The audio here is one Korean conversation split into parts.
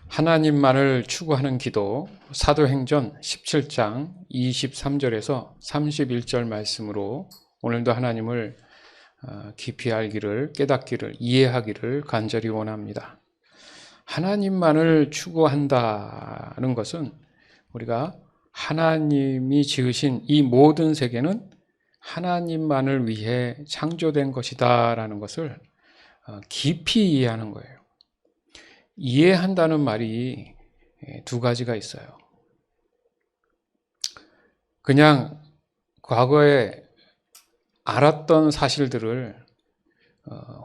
하나님만을 추구하는 기도, 사도행전 17장 23절에서 31절 말씀으로 오늘도 하나님을 깊이 알기를, 깨닫기를, 이해하기를 간절히 원합니다. 하나님만을 추구한다는 것은 우리가 하나님이 지으신 이 모든 세계는 하나님만을 위해 창조된 것이다 라는 것을 깊이 이해하는 거예요. 이해한다는 말이 두 가지가 있어요. 그냥 과거에 알았던 사실들을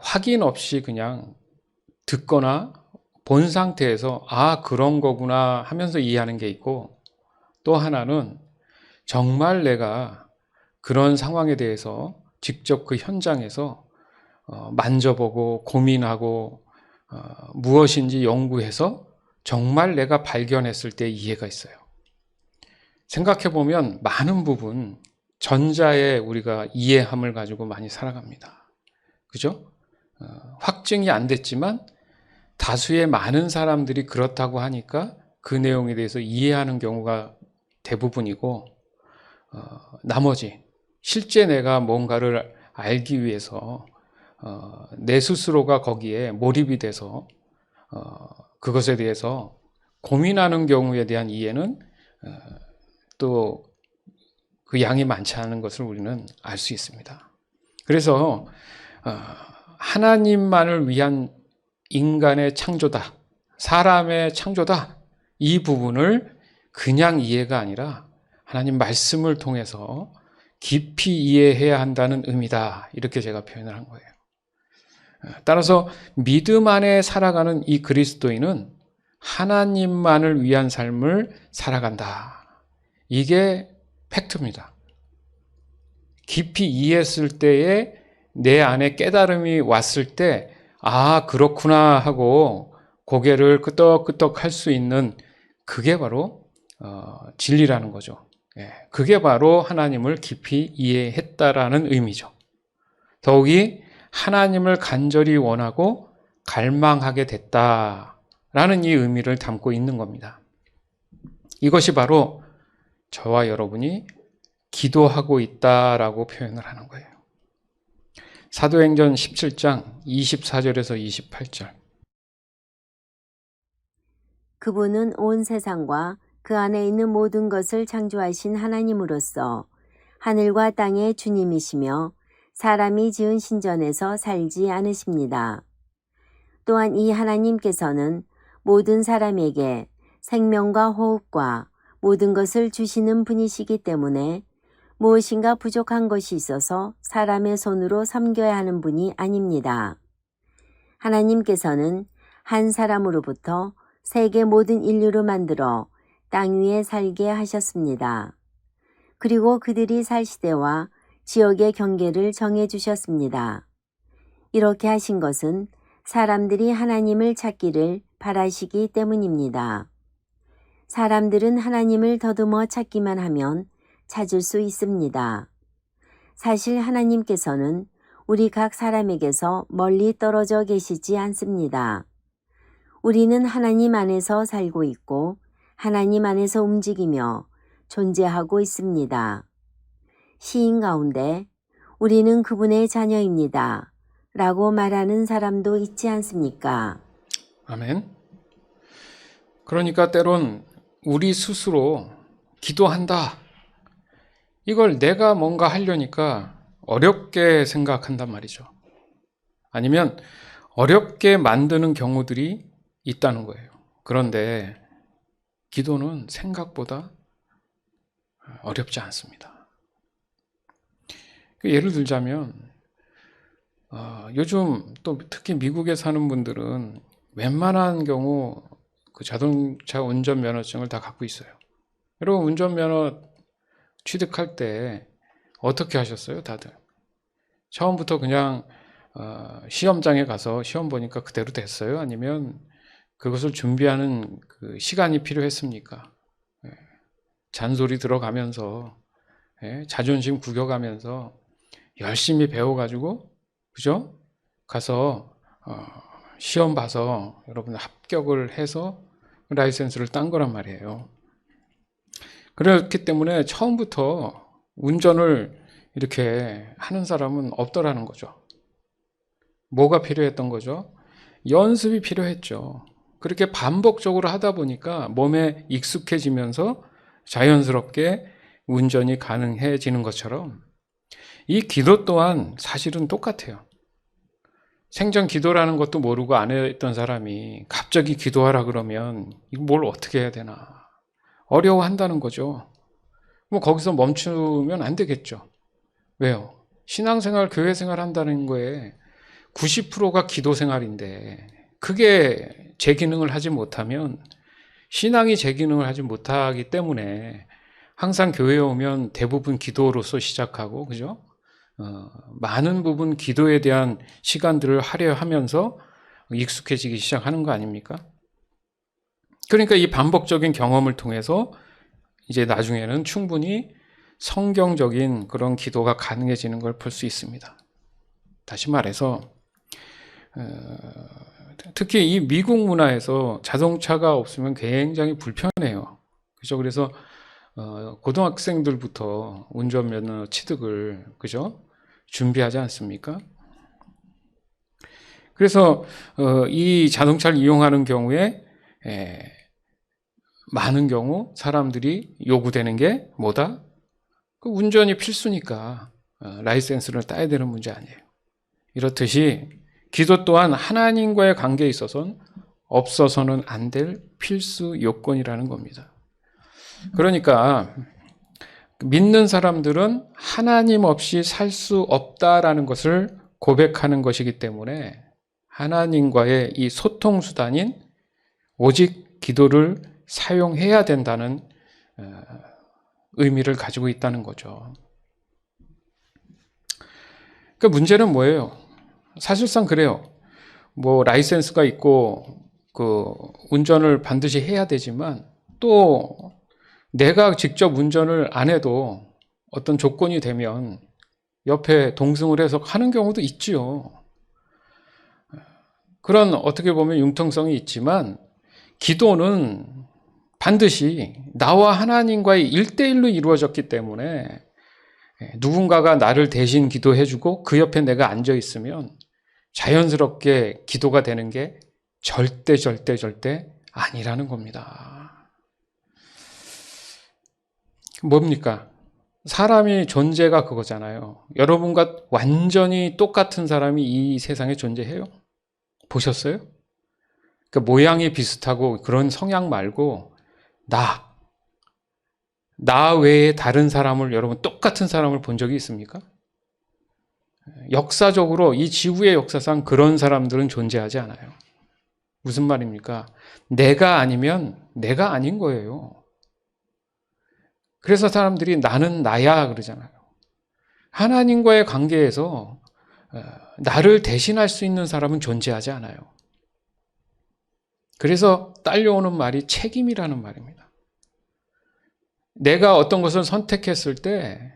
확인 없이 그냥 듣거나 본 상태에서 그런 거구나 하면서 이해하는 게 있고, 또 하나는 정말 내가 그런 상황에 대해서 직접 그 현장에서 만져보고 고민하고 무엇인지 연구해서 정말 내가 발견했을 때 이해가 있어요. 생각해보면 많은 부분 전자에 우리가 이해함을 가지고 많이 살아갑니다. 그죠? 확증이 안 됐지만 다수의 많은 사람들이 그렇다고 하니까 그 내용에 대해서 이해하는 경우가 대부분이고, 나머지 실제 내가 뭔가를 알기 위해서 내 스스로가 거기에 몰입이 돼서 그것에 대해서 고민하는 경우에 대한 이해는 또 그 양이 많지 않은 것을 우리는 알 수 있습니다. 그래서 하나님만을 위한 인간의 창조다, 사람의 창조다, 이 부분을 그냥 이해가 아니라 하나님 말씀을 통해서 깊이 이해해야 한다는 의미다, 이렇게 제가 표현을 한 거예요. 따라서 믿음 안에 살아가는 이 그리스도인은 하나님만을 위한 삶을 살아간다. 이게 팩트입니다. 깊이 이해했을 때에 내 안에 깨달음이 왔을 때 그렇구나 하고 고개를 끄덕끄덕 할 수 있는, 그게 바로 진리라는 거죠. 그게 바로 하나님을 깊이 이해했다라는 의미죠. 더욱이 하나님을 간절히 원하고 갈망하게 됐다라는 이 의미를 담고 있는 겁니다. 이것이 바로 저와 여러분이 기도하고 있다라고 표현을 하는 거예요. 사도행전 17장 24절에서 28절. 그분은 온 세상과 그 안에 있는 모든 것을 창조하신 하나님으로서 하늘과 땅의 주님이시며 사람이 지은 신전에서 살지 않으십니다. 또한 이 하나님께서는 모든 사람에게 생명과 호흡과 모든 것을 주시는 분이시기 때문에 무엇인가 부족한 것이 있어서 사람의 손으로 섬겨야 하는 분이 아닙니다. 하나님께서는 한 사람으로부터 세계 모든 인류를 만들어 땅 위에 살게 하셨습니다. 그리고 그들이 살 시대와 지역의 경계를 정해 주셨습니다. 이렇게 하신 것은 사람들이 하나님을 찾기를 바라시기 때문입니다. 사람들은 하나님을 더듬어 찾기만 하면 찾을 수 있습니다. 사실 하나님께서는 우리 각 사람에게서 멀리 떨어져 계시지 않습니다. 우리는 하나님 안에서 살고 있고 하나님 안에서 움직이며 존재하고 있습니다. 시인 가운데 우리는 그분의 자녀입니다 라고 말하는 사람도 있지 않습니까? 아멘. 그러니까 때론 우리 스스로 기도한다, 이걸 내가 뭔가 하려니까 어렵게 생각한단 말이죠. 아니면 어렵게 만드는 경우들이 있다는 거예요. 그런데 기도는 생각보다 어렵지 않습니다. 예를 들자면 요즘 또 특히 미국에 사는 분들은 웬만한 경우 그 자동차 운전면허증을 다 갖고 있어요. 여러분, 운전면허 취득할 때 어떻게 하셨어요, 다들? 처음부터 그냥 시험장에 가서 시험 보니까 그대로 됐어요? 아니면 그것을 준비하는 그 시간이 필요했습니까? 잔소리 들어가면서, 자존심 구겨가면서 열심히 배워가지고, 그죠? 가서 시험 봐서 여러분 합격을 해서 라이센스를 딴 거란 말이에요. 그렇기 때문에 처음부터 운전을 이렇게 하는 사람은 없더라는 거죠. 뭐가 필요했던 거죠? 연습이 필요했죠. 그렇게 반복적으로 하다 보니까 몸에 익숙해지면서 자연스럽게 운전이 가능해지는 것처럼 이 기도 또한 사실은 똑같아요. 생전 기도라는 것도 모르고 안 했던 사람이 갑자기 기도하라 그러면 이거 뭘 어떻게 해야 되나 어려워한다는 거죠. 뭐 거기서 멈추면 안 되겠죠. 왜요? 신앙생활, 교회생활 한다는 거에 90%가 기도생활인데 그게 제 기능을 하지 못하면 신앙이 제 기능을 하지 못하기 때문에 항상 교회에 오면 대부분 기도로서 시작하고, 그죠? 많은 부분 기도에 대한 시간들을 하려 하면서 익숙해지기 시작하는 거 아닙니까? 그러니까 이 반복적인 경험을 통해서 이제 나중에는 충분히 성경적인 그런 기도가 가능해지는 걸 볼 수 있습니다. 다시 말해서 특히 이 미국 문화에서 자동차가 없으면 굉장히 불편해요. 그죠? 그래서 고등학생들부터 운전면허 취득을, 그죠? 준비하지 않습니까? 그래서 이 자동차를 이용하는 경우에 많은 경우 사람들이 요구되는 게 뭐다? 그 운전이 필수니까 라이센스를 따야 되는 문제 아니에요. 이렇듯이 기도 또한 하나님과의 관계에 있어서는 없어서는 안 될 필수 요건이라는 겁니다. 그러니까 믿는 사람들은 하나님 없이 살 수 없다라는 것을 고백하는 것이기 때문에 하나님과의 이 소통 수단인 오직 기도를 사용해야 된다는 의미를 가지고 있다는 거죠. 그 문제는 뭐예요? 사실상 그래요. 뭐 라이센스가 있고 그 운전을 반드시 해야 되지만 또 내가 직접 운전을 안 해도 어떤 조건이 되면 옆에 동승을 해서 하는 경우도 있지요. 그런 어떻게 보면 융통성이 있지만 기도는 반드시 나와 하나님과의 1대1로 이루어졌기 때문에 누군가가 나를 대신 기도해주고 그 옆에 내가 앉아 있으면 자연스럽게 기도가 되는 게 절대 아니라는 겁니다. 뭡니까? 사람이 존재가 그거잖아요. 여러분과 완전히 똑같은 사람이 이 세상에 존재해요? 보셨어요? 그러니까 모양이 비슷하고 그런 성향 말고 나 외에 다른 사람을 여러분 똑같은 사람을 본 적이 있습니까? 역사적으로 이 지구의 역사상 그런 사람들은 존재하지 않아요. 무슨 말입니까? 내가 아니면 내가 아닌 거예요. 그래서 사람들이 나는 나야 그러잖아요. 하나님과의 관계에서 나를 대신할 수 있는 사람은 존재하지 않아요. 그래서 딸려오는 말이 책임이라는 말입니다. 내가 어떤 것을 선택했을 때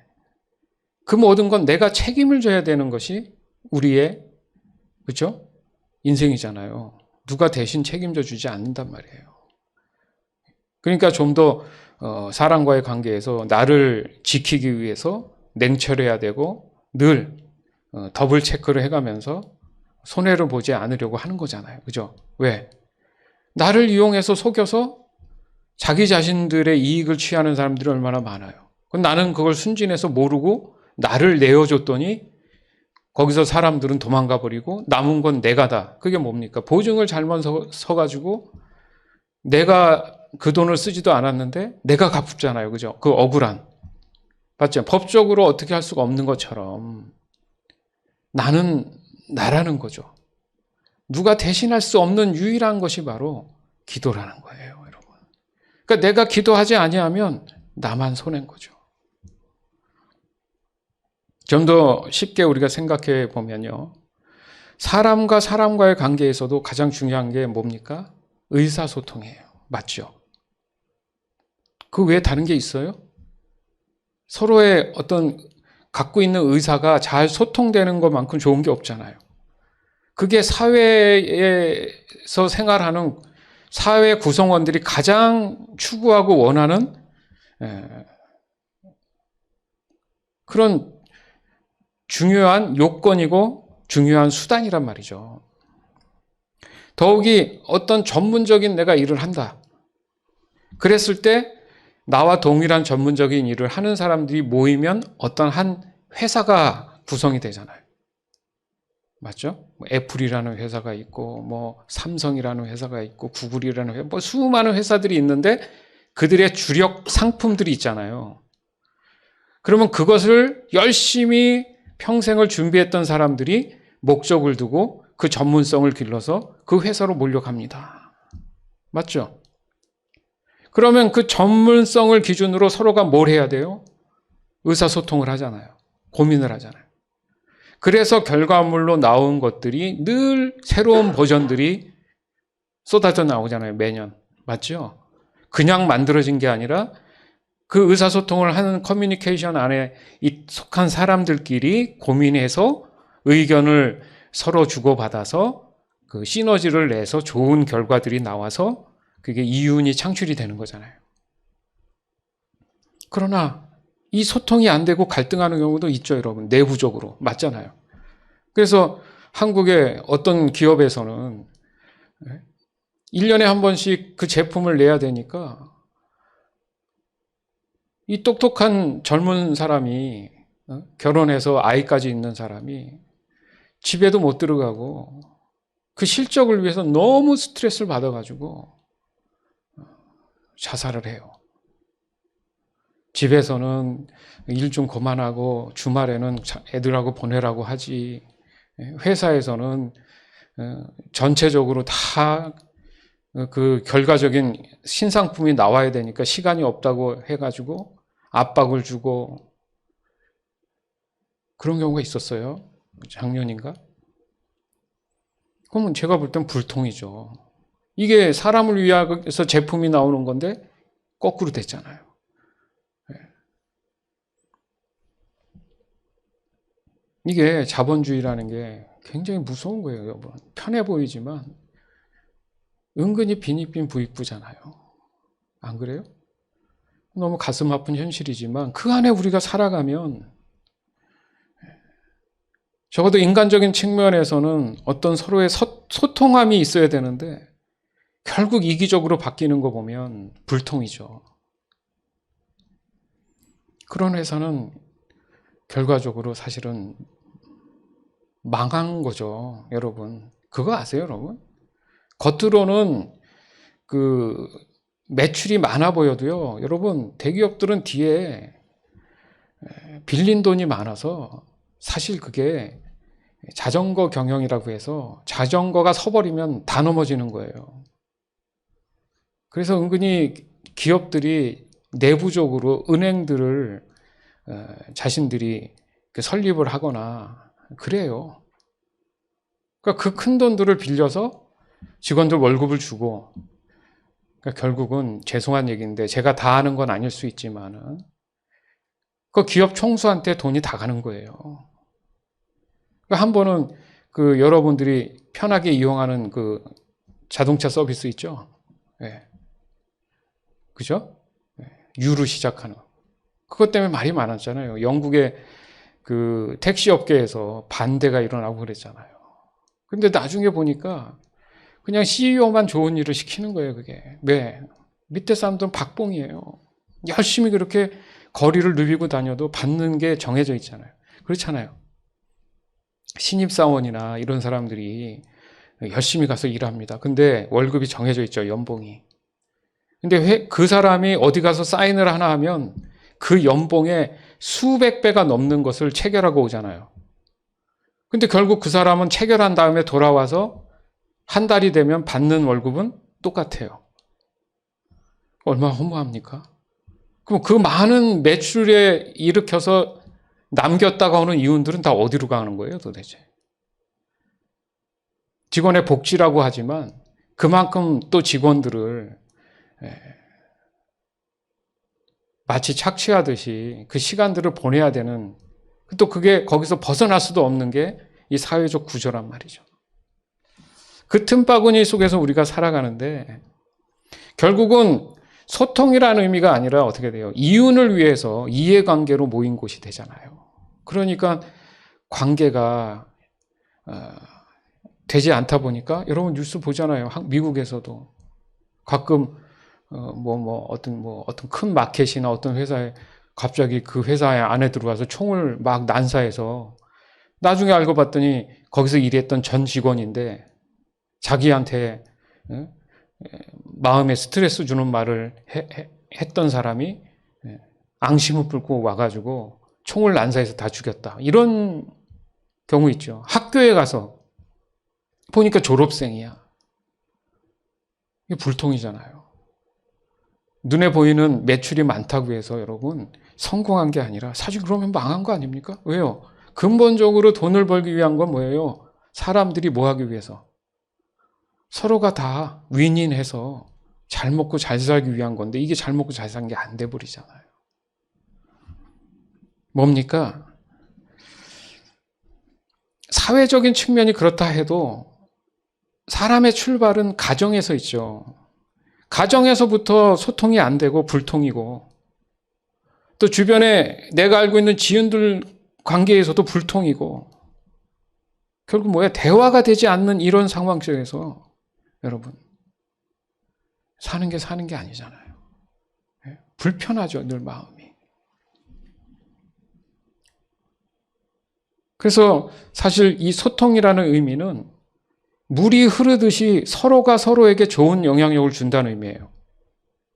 그 모든 건 내가 책임을 져야 되는 것이 우리의, 그렇죠? 인생이잖아요. 누가 대신 책임져 주지 않는단 말이에요. 그러니까 좀 더 사람과의 관계에서 나를 지키기 위해서 냉철해야 되고 늘 더블 체크를 해가면서 손해를 보지 않으려고 하는 거잖아요. 그죠? 왜? 나를 이용해서 속여서 자기 자신들의 이익을 취하는 사람들이 얼마나 많아요. 나는 그걸 순진해서 모르고 나를 내어줬더니 거기서 사람들은 도망가 버리고 남은 건 내가다. 그게 뭡니까? 보증을 잘못 서가지고 내가 그 돈을 쓰지도 않았는데 내가 갚잖아요. 그죠? 그 억울한. 맞죠? 법적으로 어떻게 할 수가 없는 것처럼 나는 나라는 거죠. 누가 대신할 수 없는 유일한 것이 바로 기도라는 거예요, 여러분. 그러니까 내가 기도하지 아니하면 나만 손해인 거죠. 좀 더 쉽게 우리가 생각해 보면요. 사람과 사람과의 관계에서도 가장 중요한 게 뭡니까? 의사소통이에요. 맞죠? 그 외에 다른 게 있어요? 서로의 어떤 갖고 있는 의사가 잘 소통되는 것만큼 좋은 게 없잖아요. 그게 사회에서 생활하는 사회 구성원들이 가장 추구하고 원하는 그런 중요한 요건이고 중요한 수단이란 말이죠. 더욱이 어떤 전문적인 내가 일을 한다. 그랬을 때 나와 동일한 전문적인 일을 하는 사람들이 모이면 어떤 한 회사가 구성이 되잖아요. 맞죠? 애플이라는 회사가 있고, 삼성이라는 회사가 있고, 구글이라는 회사, 수많은 회사들이 있는데 그들의 주력 상품들이 있잖아요. 그러면 그것을 열심히 평생을 준비했던 사람들이 목적을 두고 그 전문성을 길러서 그 회사로 몰려갑니다. 맞죠? 그러면 그 전문성을 기준으로 서로가 뭘 해야 돼요? 의사소통을 하잖아요. 고민을 하잖아요. 그래서 결과물로 나온 것들이 늘 새로운 버전들이 쏟아져 나오잖아요. 매년. 맞죠? 그냥 만들어진 게 아니라 그 의사소통을 하는 커뮤니케이션 안에 속한 사람들끼리 고민해서 의견을 서로 주고받아서 그 시너지를 내서 좋은 결과들이 나와서 그게 이윤이 창출이 되는 거잖아요. 그러나 이 소통이 안 되고 갈등하는 경우도 있죠, 여러분. 내부적으로. 맞잖아요. 그래서 한국의 어떤 기업에서는 1년에 한 번씩 그 제품을 내야 되니까 이 똑똑한 젊은 사람이 결혼해서 아이까지 있는 사람이 집에도 못 들어가고 그 실적을 위해서 너무 스트레스를 받아가지고 자살을 해요. 집에서는 일 좀 그만하고 주말에는 애들하고 보내라고 하지. 회사에서는 전체적으로 다 그 결과적인 신상품이 나와야 되니까 시간이 없다고 해가지고 압박을 주고 그런 경우가 있었어요. 작년인가? 그러면 제가 볼 땐 불통이죠. 이게 사람을 위해서 제품이 나오는 건데 거꾸로 됐잖아요. 이게 자본주의라는 게 굉장히 무서운 거예요, 여러분. 편해 보이지만 은근히 빈익빈 부익부잖아요. 안 그래요? 너무 가슴 아픈 현실이지만 그 안에 우리가 살아가면 적어도 인간적인 측면에서는 어떤 서로의 소통함이 있어야 되는데 결국 이기적으로 바뀌는 거 보면 불통이죠. 그런 회사는 결과적으로 사실은 망한 거죠, 여러분. 그거 아세요, 여러분? 겉으로는 그 매출이 많아 보여도요, 여러분, 대기업들은 뒤에 빌린 돈이 많아서 사실 그게 자전거 경영이라고 해서 자전거가 서버리면 다 넘어지는 거예요. 그래서 은근히 기업들이 내부적으로 은행들을 자신들이 설립을 하거나 그래요. 그러니까 그 큰 돈들을 빌려서 직원들 월급을 주고, 그러니까 결국은 죄송한 얘기인데 제가 다 아는 건 아닐 수 있지만은 그 기업 총수한테 돈이 다 가는 거예요. 그러니까 한 번은 그 여러분들이 편하게 이용하는 그 자동차 서비스 있죠? 네. 그죠? 유로 시작하는. 그것 때문에 말이 많았잖아요. 영국의 그 택시 업계에서 반대가 일어나고 그랬잖아요. 근데 나중에 보니까 그냥 CEO만 좋은 일을 시키는 거예요, 그게. 왜? 밑에 사람들은 박봉이에요. 열심히 그렇게 거리를 누비고 다녀도 받는 게 정해져 있잖아요. 그렇잖아요. 신입사원이나 이런 사람들이 열심히 가서 일합니다. 근데 월급이 정해져 있죠, 연봉이. 근데 그 사람이 어디 가서 사인을 하나 하면 그 연봉의 수백 배가 넘는 것을 체결하고 오잖아요. 근데 결국 그 사람은 체결한 다음에 돌아와서 한 달이 되면 받는 월급은 똑같아요. 얼마나 허무합니까? 그럼 그 많은 매출에 일으켜서 남겼다가 오는 이윤들은 다 어디로 가는 거예요, 도대체? 직원의 복지라고 하지만 그만큼 또 직원들을 마치 착취하듯이 그 시간들을 보내야 되는, 또 그게 거기서 벗어날 수도 없는 게 이 사회적 구조란 말이죠. 그 틈바구니 속에서 우리가 살아가는데 결국은 소통이라는 의미가 아니라 어떻게 돼요? 이윤을 위해서 이해관계로 모인 곳이 되잖아요. 그러니까 관계가 되지 않다 보니까 여러분 뉴스 보잖아요. 미국에서도 가끔 어떤 큰 마켓이나 어떤 회사에 갑자기 그 회사에 안에 들어와서 총을 막 난사해서 나중에 알고 봤더니 거기서 일했던 전 직원인데 자기한테 마음에 스트레스 주는 말을 했던 사람이 앙심을 품고 와가지고 총을 난사해서 다 죽였다. 이런 경우 있죠. 학교에 가서 보니까 졸업생이야. 이게 불통이잖아요. 눈에 보이는 매출이 많다고 해서 여러분 성공한 게 아니라 사실 그러면 망한 거 아닙니까? 왜요? 근본적으로 돈을 벌기 위한 건 뭐예요? 사람들이 뭐 하기 위해서? 서로가 다 윈윈해서 잘 먹고 잘 살기 위한 건데 이게 잘 먹고 잘 사는 게 안 돼 버리잖아요. 뭡니까? 사회적인 측면이 그렇다 해도 사람의 출발은 가정에서 있죠. 가정에서부터 소통이 안 되고 불통이고 또 주변에 내가 알고 있는 지인들 관계에서도 불통이고 결국 뭐야? 대화가 되지 않는 이런 상황 속에서 여러분 사는 게 아니잖아요. 불편하죠, 늘 마음이. 그래서 사실 이 소통이라는 의미는 물이 흐르듯이 서로가 서로에게 좋은 영향력을 준다는 의미예요.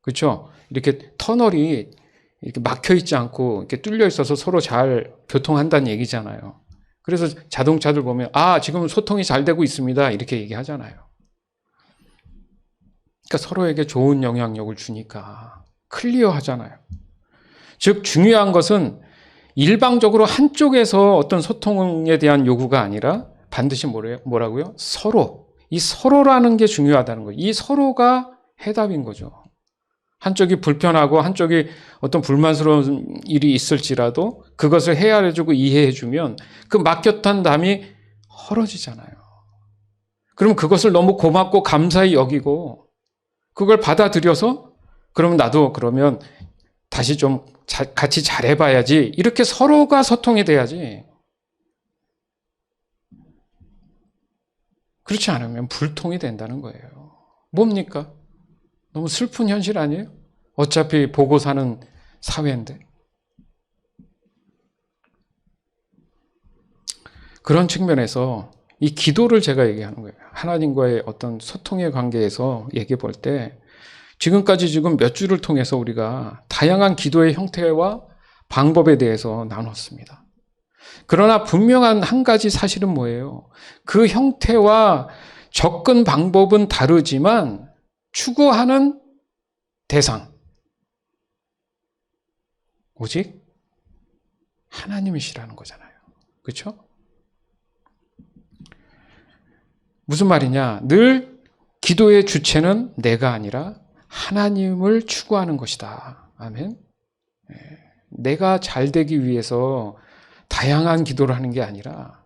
그렇죠? 이렇게 터널이 이렇게 막혀 있지 않고 이렇게 뚫려 있어서 서로 잘 교통한다는 얘기잖아요. 그래서 자동차들 보면 지금 소통이 잘 되고 있습니다. 이렇게 얘기하잖아요. 그러니까 서로에게 좋은 영향력을 주니까 클리어하잖아요. 즉 중요한 것은 일방적으로 한쪽에서 어떤 소통에 대한 요구가 아니라 반드시 뭐라고요? 서로. 이 서로라는 게 중요하다는 거예요. 이 서로가 해답인 거죠. 한쪽이 불편하고 한쪽이 어떤 불만스러운 일이 있을지라도 그것을 헤아려주고 이해해주면 그 막혔던 담이 헐어지잖아요. 그럼 그것을 너무 고맙고 감사히 여기고 그걸 받아들여서 그러면 나도 그러면 다시 좀 같이 잘해봐야지 이렇게 서로가 소통이 돼야지. 그렇지 않으면 불통이 된다는 거예요. 뭡니까? 너무 슬픈 현실 아니에요? 어차피 보고 사는 사회인데. 그런 측면에서 이 기도를 제가 얘기하는 거예요. 하나님과의 어떤 소통의 관계에서 얘기해 볼 때 지금까지 지금 몇 주를 통해서 우리가 다양한 기도의 형태와 방법에 대해서 나눴습니다. 그러나 분명한 한 가지 사실은 뭐예요? 그 형태와 접근 방법은 다르지만 추구하는 대상 오직 하나님이시라는 거잖아요. 그렇죠? 무슨 말이냐? 늘 기도의 주체는 내가 아니라 하나님을 추구하는 것이다. 아멘. 내가 잘 되기 위해서 다양한 기도를 하는 게 아니라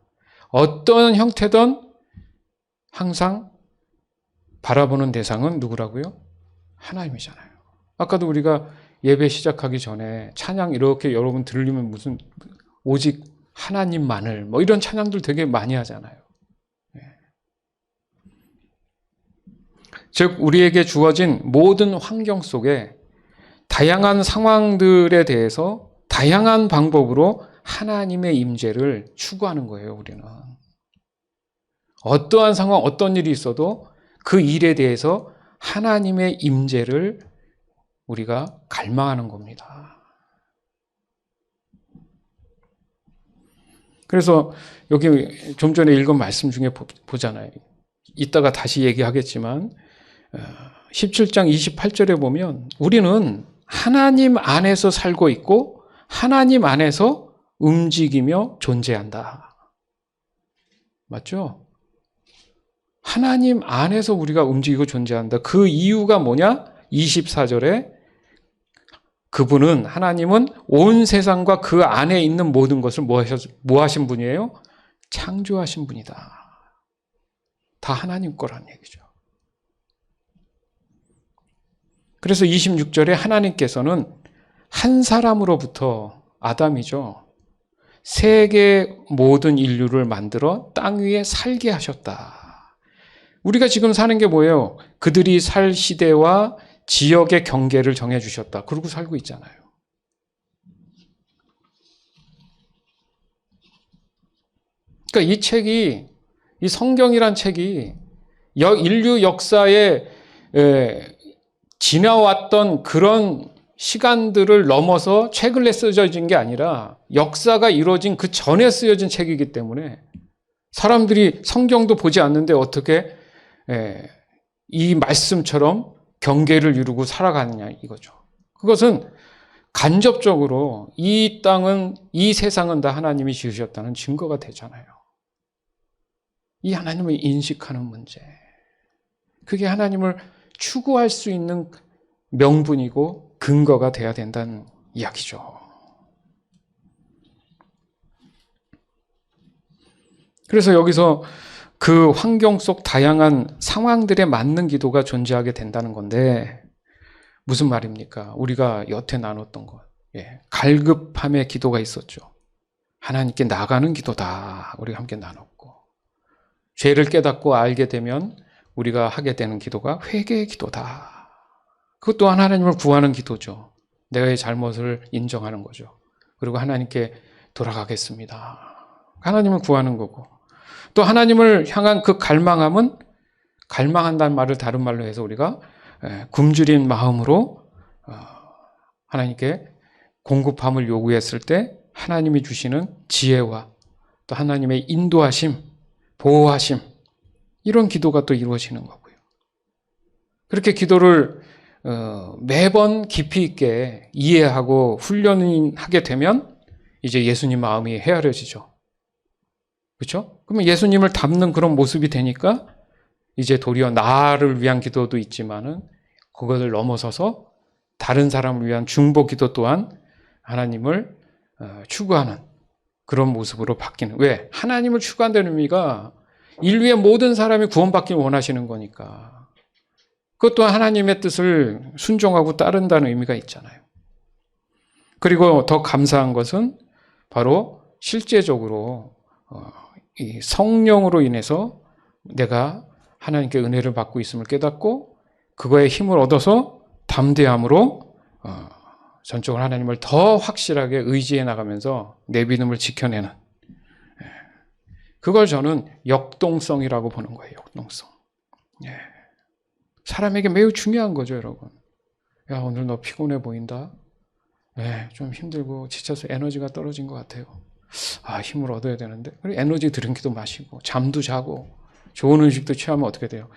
어떤 형태든 항상 바라보는 대상은 누구라고요? 하나님이잖아요. 아까도 우리가 예배 시작하기 전에 찬양 이렇게 여러분 들으면 무슨 오직 하나님만을 이런 찬양들 되게 많이 하잖아요. 즉 우리에게 주어진 모든 환경 속에 다양한 상황들에 대해서 다양한 방법으로 하나님의 임재를 추구하는 거예요. 우리는 어떠한 상황, 어떤 일이 있어도 그 일에 대해서 하나님의 임재를 우리가 갈망하는 겁니다. 그래서 여기 좀 전에 읽은 말씀 중에 보잖아요. 이따가 다시 얘기하겠지만 17장 28절에 보면 우리는 하나님 안에서 살고 있고 하나님 안에서 움직이며 존재한다. 맞죠? 하나님 안에서 우리가 움직이고 존재한다. 그 이유가 뭐냐? 24절에 그분은 하나님은 온 세상과 그 안에 있는 모든 것을 뭐 하신 분이에요? 창조하신 분이다. 다 하나님 거란 얘기죠. 그래서 26절에 하나님께서는 한 사람으로부터, 아담이죠, 세계 모든 인류를 만들어 땅 위에 살게 하셨다. 우리가 지금 사는 게 뭐예요? 그들이 살 시대와 지역의 경계를 정해주셨다. 그러고 살고 있잖아요. 그러니까 이 책이, 이 성경이란 책이 인류 역사에 지나왔던 그런 시간들을 넘어서 책을 내 쓰여진 게 아니라 역사가 이루어진 그 전에 쓰여진 책이기 때문에 사람들이 성경도 보지 않는데 어떻게 이 말씀처럼 경계를 이루고 살아가느냐 이거죠. 그것은 간접적으로 이 땅은, 이 세상은 다 하나님이 지으셨다는 증거가 되잖아요. 이 하나님을 인식하는 문제. 그게 하나님을 추구할 수 있는 명분이고 근거가 돼야 된다는 이야기죠. 그래서 여기서 그 환경 속 다양한 상황들에 맞는 기도가 존재하게 된다는 건데, 무슨 말입니까? 우리가 여태 나눴던 것. 갈급함의 기도가 있었죠. 하나님께 나가는 기도다. 우리가 함께 나눴고. 죄를 깨닫고 알게 되면 우리가 하게 되는 기도가 회개의 기도다. 그것 또한 하나님을 구하는 기도죠. 내가의 잘못을 인정하는 거죠. 그리고 하나님께 돌아가겠습니다. 하나님을 구하는 거고. 또 하나님을 향한 그 갈망함은, 갈망한다는 말을 다른 말로 해서 우리가 굶주린 마음으로 하나님께 공급함을 요구했을 때 하나님이 주시는 지혜와 또 하나님의 인도하심, 보호하심, 이런 기도가 또 이루어지는 거고요. 그렇게 기도를 매번 깊이 있게 이해하고 훈련하게 되면 이제 예수님 마음이 헤아려지죠. 그렇죠? 그러면 예수님을 닮는 그런 모습이 되니까 이제 도리어 나를 위한 기도도 있지만은 그것을 넘어서서 다른 사람을 위한 중보 기도 또한 하나님을 추구하는 그런 모습으로 바뀌는. 왜? 하나님을 추구한다는 의미가 인류의 모든 사람이 구원받길 원하시는 거니까. 그것 또한 하나님의 뜻을 순종하고 따른다는 의미가 있잖아요. 그리고 더 감사한 것은 바로 실제적으로 이 성령으로 인해서 내가 하나님께 은혜를 받고 있음을 깨닫고 그거에 힘을 얻어서 담대함으로 전적으로 하나님을 더 확실하게 의지해 나가면서 내 믿음을 지켜내는, 그걸 저는 역동성이라고 보는 거예요. 역동성. 사람에게 매우 중요한 거죠, 여러분. 야, 오늘 너 피곤해 보인다. 좀 힘들고 지쳐서 에너지가 떨어진 것 같아요. 힘을 얻어야 되는데. 그리고 에너지 드링크도 마시고 잠도 자고 좋은 음식도 취하면 어떻게 돼요?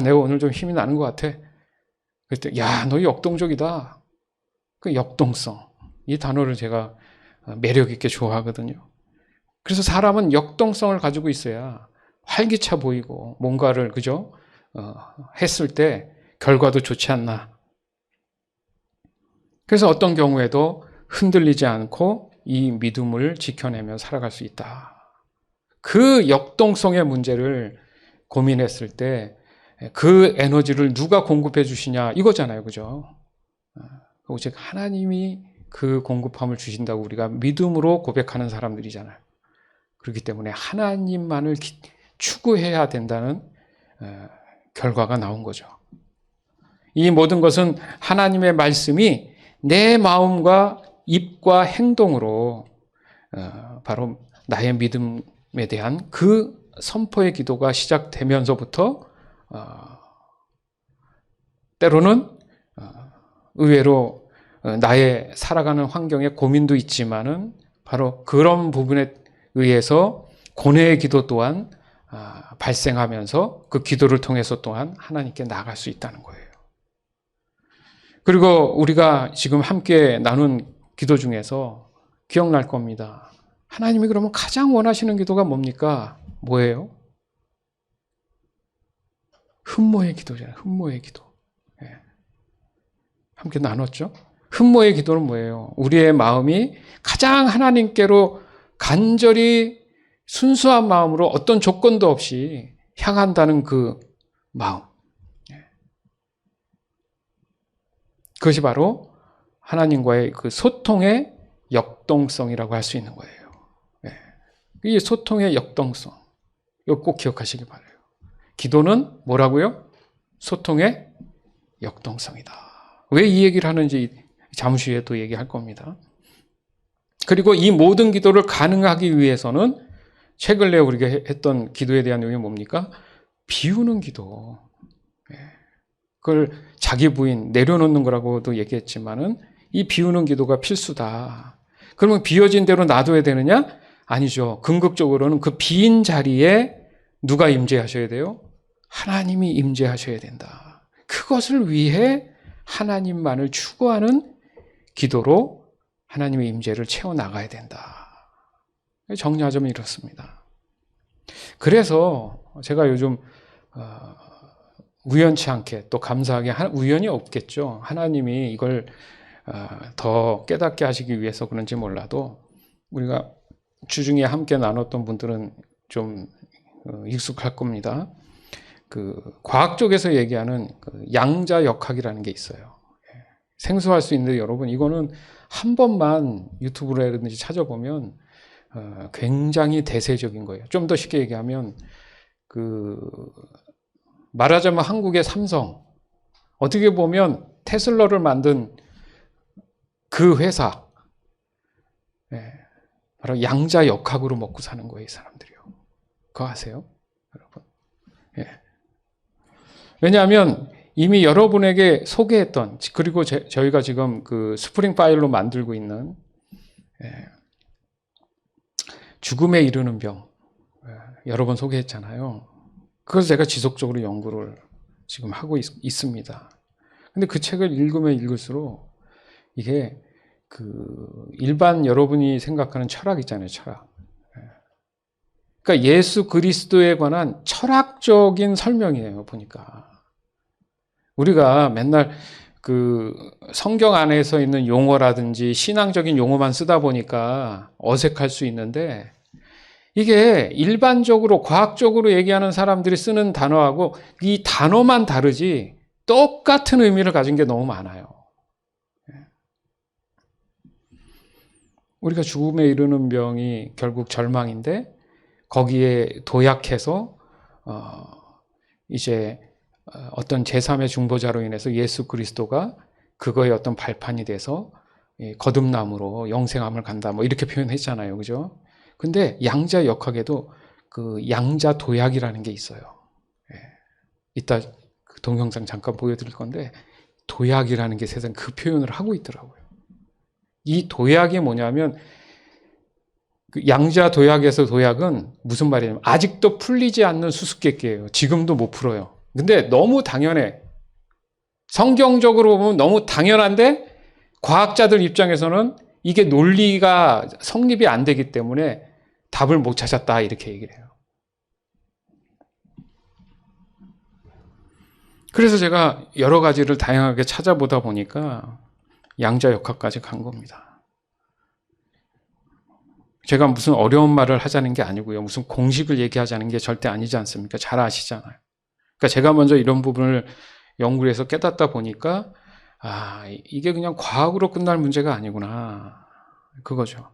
내가 오늘 좀 힘이 나는 것 같아. 그때 야, 너 역동적이다. 그 역동성, 이 단어를 제가 매력 있게 좋아하거든요. 그래서 사람은 역동성을 가지고 있어야 활기차 보이고 뭔가를 그죠? 했을 때 결과도 좋지 않나. 그래서 어떤 경우에도 흔들리지 않고 이 믿음을 지켜내며 살아갈 수 있다. 그 역동성의 문제를 고민했을 때 그 에너지를 누가 공급해 주시냐 이거잖아요. 그죠? 오직 하나님이 그 공급함을 주신다고 우리가 믿음으로 고백하는 사람들이잖아요. 그렇기 때문에 하나님만을 추구해야 된다는 결과가 나온 거죠. 이 모든 것은 하나님의 말씀이 내 마음과 입과 행동으로 바로 나의 믿음에 대한 그 선포의 기도가 시작되면서부터 때로는 의외로 나의 살아가는 환경에 고민도 있지만은 바로 그런 부분에 의해서 고뇌의 기도 또한 발생하면서 그 기도를 통해서 또한 하나님께 나아갈 수 있다는 거예요. 그리고 우리가 지금 함께 나눈 기도 중에서 기억날 겁니다. 하나님이 그러면 가장 원하시는 기도가 뭡니까? 뭐예요? 흠모의 기도잖아요. 흠모의 기도. 함께 나눴죠? 흠모의 기도는 뭐예요? 우리의 마음이 가장 하나님께로 간절히 순수한 마음으로 어떤 조건도 없이 향한다는 그 마음. 그것이 바로 하나님과의 그 소통의 역동성이라고 할 수 있는 거예요. 예. 이 소통의 역동성, 이거 꼭 기억하시기 바라요. 기도는 뭐라고요? 소통의 역동성이다. 왜 이 얘기를 하는지 잠시 후에 또 얘기할 겁니다. 그리고 이 모든 기도를 가능하기 위해서는 최근에 우리가 했던 기도에 대한 내용이 뭡니까? 비우는 기도. 그걸 자기 부인 내려놓는 거라고도 얘기했지만은 이 비우는 기도가 필수다. 그러면 비워진 대로 놔둬야 되느냐? 아니죠. 궁극적으로는 그 빈 자리에 누가 임재하셔야 돼요? 하나님이 임재하셔야 된다. 그것을 위해 하나님만을 추구하는 기도로 하나님의 임재를 채워나가야 된다. 정리하자면 이렇습니다. 그래서 제가 요즘 우연치 않게 또 감사하게 우연이 없겠죠. 하나님이 이걸 더 깨닫게 하시기 위해서 그런지 몰라도 우리가 주중에 함께 나눴던 분들은 좀 익숙할 겁니다. 그 과학 쪽에서 얘기하는 그 양자역학이라는 게 있어요. 생소할 수 있는데 여러분 이거는 한 번만 유튜브라든지 찾아보면 굉장히 대세적인 거예요. 좀 더 쉽게 얘기하면 말하자면 한국의 삼성, 어떻게 보면 테슬라를 만든 그 회사, 바로 양자역학으로 먹고 사는 거예요, 이 사람들이요. 그거 아세요, 여러분? 왜냐하면 이미 여러분에게 소개했던, 그리고 저희가 지금 그 스프링 파일로 만들고 있는 죽음에 이르는 병, 여러 번 소개했잖아요. 그래서 제가 지속적으로 연구를 지금 하고 있습니다. 근데 그 책을 읽으면 읽을수록 이게 일반 여러분이 생각하는 철학 있잖아요, 철학. 그러니까 예수 그리스도에 관한 철학적인 설명이에요, 보니까. 우리가 맨날 성경 안에서 있는 용어라든지 신앙적인 용어만 쓰다 보니까 어색할 수 있는데 이게 일반적으로 과학적으로 얘기하는 사람들이 쓰는 단어하고 이 단어만 다르지 똑같은 의미를 가진 게 너무 많아요. 우리가 죽음에 이르는 병이 결국 절망인데 거기에 도약해서 이제 어떤 제3의 중보자로 인해서 예수 그리스도가 그거의 어떤 발판이 돼서 거듭남으로 영생함을 간다 뭐 이렇게 표현했잖아요. 그죠? 근데 양자역학에도 그 양자도약이라는 게 있어요. 이따 그 동영상 잠깐 보여드릴 건데 도약이라는 게 세상 그 표현을 하고 있더라고요. 이 도약이 뭐냐면 그 양자도약에서 도약은 무슨 말이냐면 아직도 풀리지 않는 수수께끼예요. 지금도 못 풀어요. 근데 너무 당연해. 성경적으로 보면 너무 당연한데 과학자들 입장에서는 이게 논리가 성립이 안 되기 때문에 답을 못 찾았다 이렇게 얘기를 해요. 그래서 제가 여러 가지를 다양하게 찾아보다 보니까 양자역학까지 간 겁니다. 제가 무슨 어려운 말을 하자는 게 아니고요. 무슨 공식을 얘기하자는 게 절대 아니지 않습니까? 잘 아시잖아요. 그러니까 제가 먼저 이런 부분을 연구를 해서 깨닫다 보니까 이게 그냥 과학으로 끝날 문제가 아니구나. 그거죠.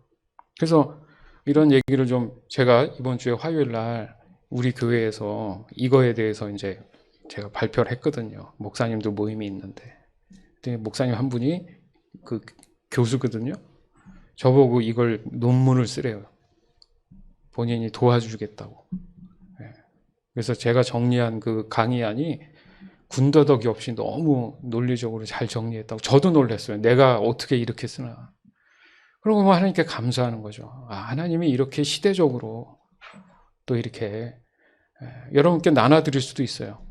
그래서 이런 얘기를 좀 제가 이번 주에 화요일 날 우리 교회에서 이거에 대해서 이제 제가 발표를 했거든요. 목사님도 모임이 있는데. 근데 목사님 한 분이 그 교수거든요. 저보고 이걸 논문을 쓰래요. 본인이 도와주겠다고. 그래서 제가 정리한 그 강의안이 군더더기 없이 너무 논리적으로 잘 정리했다고. 저도 놀랐어요. 내가 어떻게 이렇게 쓰나. 그러고 뭐 하나님께 감사하는 거죠. 하나님이 이렇게 시대적으로 또 이렇게 여러분께 나눠드릴 수도 있어요.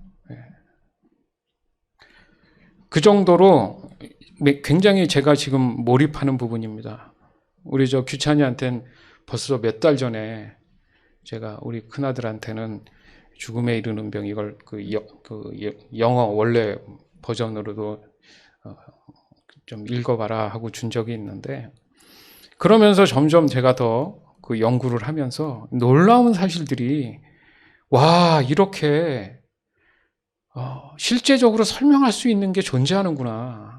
그 정도로 굉장히 제가 지금 몰입하는 부분입니다. 우리 저 규찬이한테는 벌써 몇 달 전에 제가 우리 큰아들한테는 죽음에 이르는 병 이걸 영어 원래 버전으로도 좀 읽어봐라 하고 준 적이 있는데 그러면서 점점 제가 더 그 연구를 하면서 놀라운 사실들이 이렇게 실제적으로 설명할 수 있는 게 존재하는구나.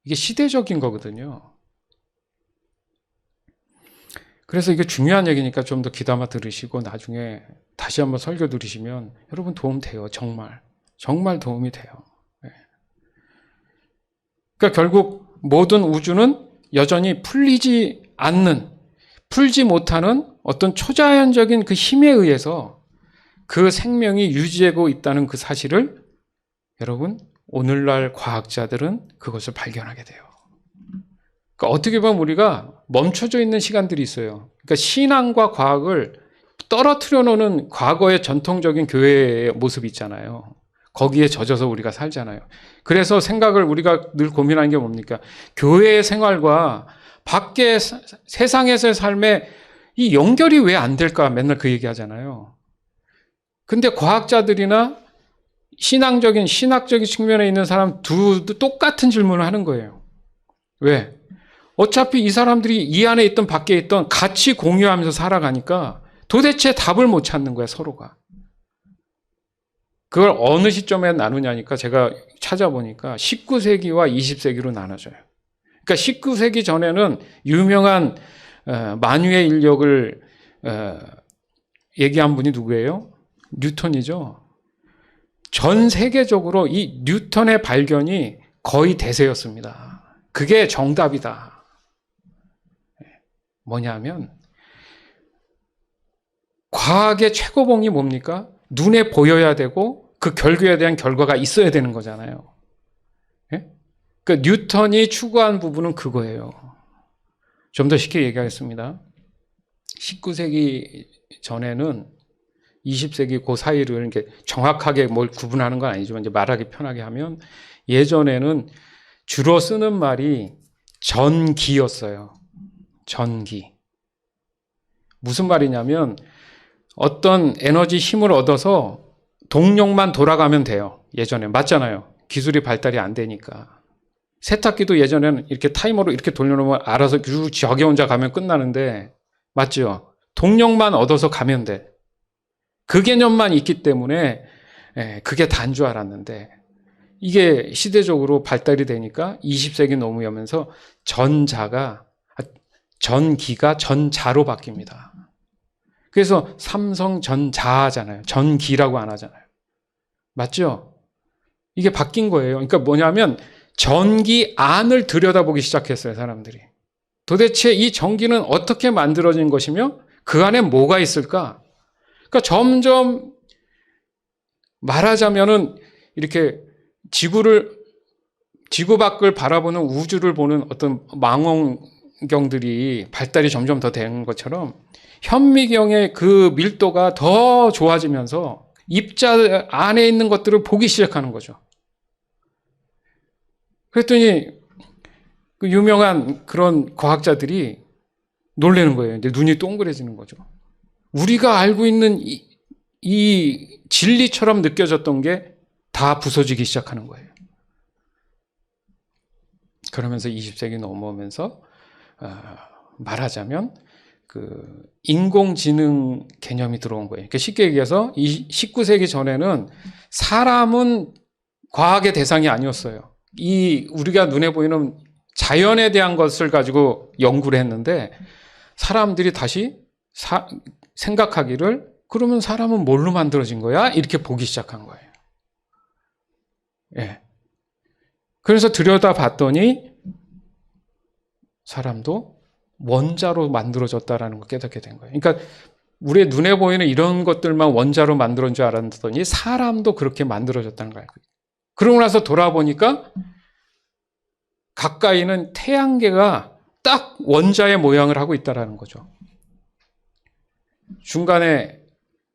이게 시대적인 거거든요. 그래서 이게 중요한 얘기니까 좀 더 귀담아 들으시고 나중에 다시 한번 설교 들으시면 여러분 도움 돼요. 정말. 정말 도움이 돼요. 네. 그러니까 결국 모든 우주는 여전히 풀지 못하는 어떤 초자연적인 그 힘에 의해서 그 생명이 유지되고 있다는 그 사실을 여러분 오늘날 과학자들은 그것을 발견하게 돼요. 그러니까 어떻게 보면 우리가 멈춰져 있는 시간들이 있어요. 그러니까 신앙과 과학을 떨어뜨려 놓는 과거의 전통적인 교회의 모습이 있잖아요. 거기에 젖어서 우리가 살잖아요. 그래서 생각을 우리가 늘 고민하는 게 뭡니까? 교회의 생활과 밖의 세상에서의 삶에 이 연결이 왜 안 될까? 맨날 그 얘기 하잖아요. 근데 과학자들이나 신학적인 측면에 있는 사람 두도 똑같은 질문을 하는 거예요. 왜? 어차피 이 사람들이 이 안에 있던 밖에 있던 같이 공유하면서 살아가니까 도대체 답을 못 찾는 거야, 서로가. 그걸 어느 시점에 나누냐니까 제가 찾아보니까 19세기와 20세기로 나눠져요. 그러니까 19세기 전에는 유명한 만유의 인력을 얘기한 분이 누구예요? 뉴턴이죠. 전 세계적으로 이 뉴턴의 발견이 거의 대세였습니다. 그게 정답이다. 뭐냐면 과학의 최고봉이 뭡니까? 눈에 보여야 되고 그 결과에 대한 결과가 있어야 되는 거잖아요. 예? 그러니까 뉴턴이 추구한 부분은 그거예요. 좀 더 쉽게 얘기하겠습니다. 19세기 전에는 20세기 그 사이를 이렇게 정확하게 뭘 구분하는 건 아니지만 이제 말하기 편하게 하면 예전에는 주로 쓰는 말이 전기였어요. 전기. 무슨 말이냐면 어떤 에너지 힘을 얻어서 동력만 돌아가면 돼요. 예전에 맞잖아요. 기술이 발달이 안 되니까. 세탁기도 예전에는 이렇게 타이머로 이렇게 돌려놓으면 알아서 저기 혼자 가면 끝나는데 맞죠? 동력만 얻어서 가면 돼. 그 개념만 있기 때문에 그게 다인 줄 알았는데 이게 시대적으로 발달이 되니까 20세기 넘으면서 전기가 전자로 바뀝니다. 그래서 삼성전자잖아요. 전기라고 안 하잖아요. 맞죠? 이게 바뀐 거예요. 그러니까 뭐냐면 전기 안을 들여다보기 시작했어요, 사람들이. 도대체 이 전기는 어떻게 만들어진 것이며 그 안에 뭐가 있을까? 그러니까 점점 말하자면은 이렇게 지구 밖을 바라보는 우주를 보는 어떤 망원경들이 발달이 점점 더 되는 것처럼 현미경의 그 밀도가 더 좋아지면서 입자 안에 있는 것들을 보기 시작하는 거죠. 그랬더니 그 유명한 그런 과학자들이 놀라는 거예요. 이제 눈이 동그래지는 거죠. 우리가 알고 있는 이 진리처럼 느껴졌던 게 다 부서지기 시작하는 거예요. 그러면서 20세기 넘어오면서 말하자면 그 인공지능 개념이 들어온 거예요. 그러니까 쉽게 얘기해서 이 19세기 전에는 사람은 과학의 대상이 아니었어요. 이 우리가 눈에 보이는 자연에 대한 것을 가지고 연구를 했는데 사람들이 다시 생각하기를 그러면 사람은 뭘로 만들어진 거야? 이렇게 보기 시작한 거예요. 예. 그래서 들여다봤더니 사람도 원자로 만들어졌다라는 걸 깨닫게 된 거예요. 그러니까 우리의 눈에 보이는 이런 것들만 원자로 만들어진 줄 알았더니 사람도 그렇게 만들어졌다는 거예요. 그러고 나서 돌아보니까 가까이는 태양계가 딱 원자의 모양을 하고 있다는 거죠. 중간에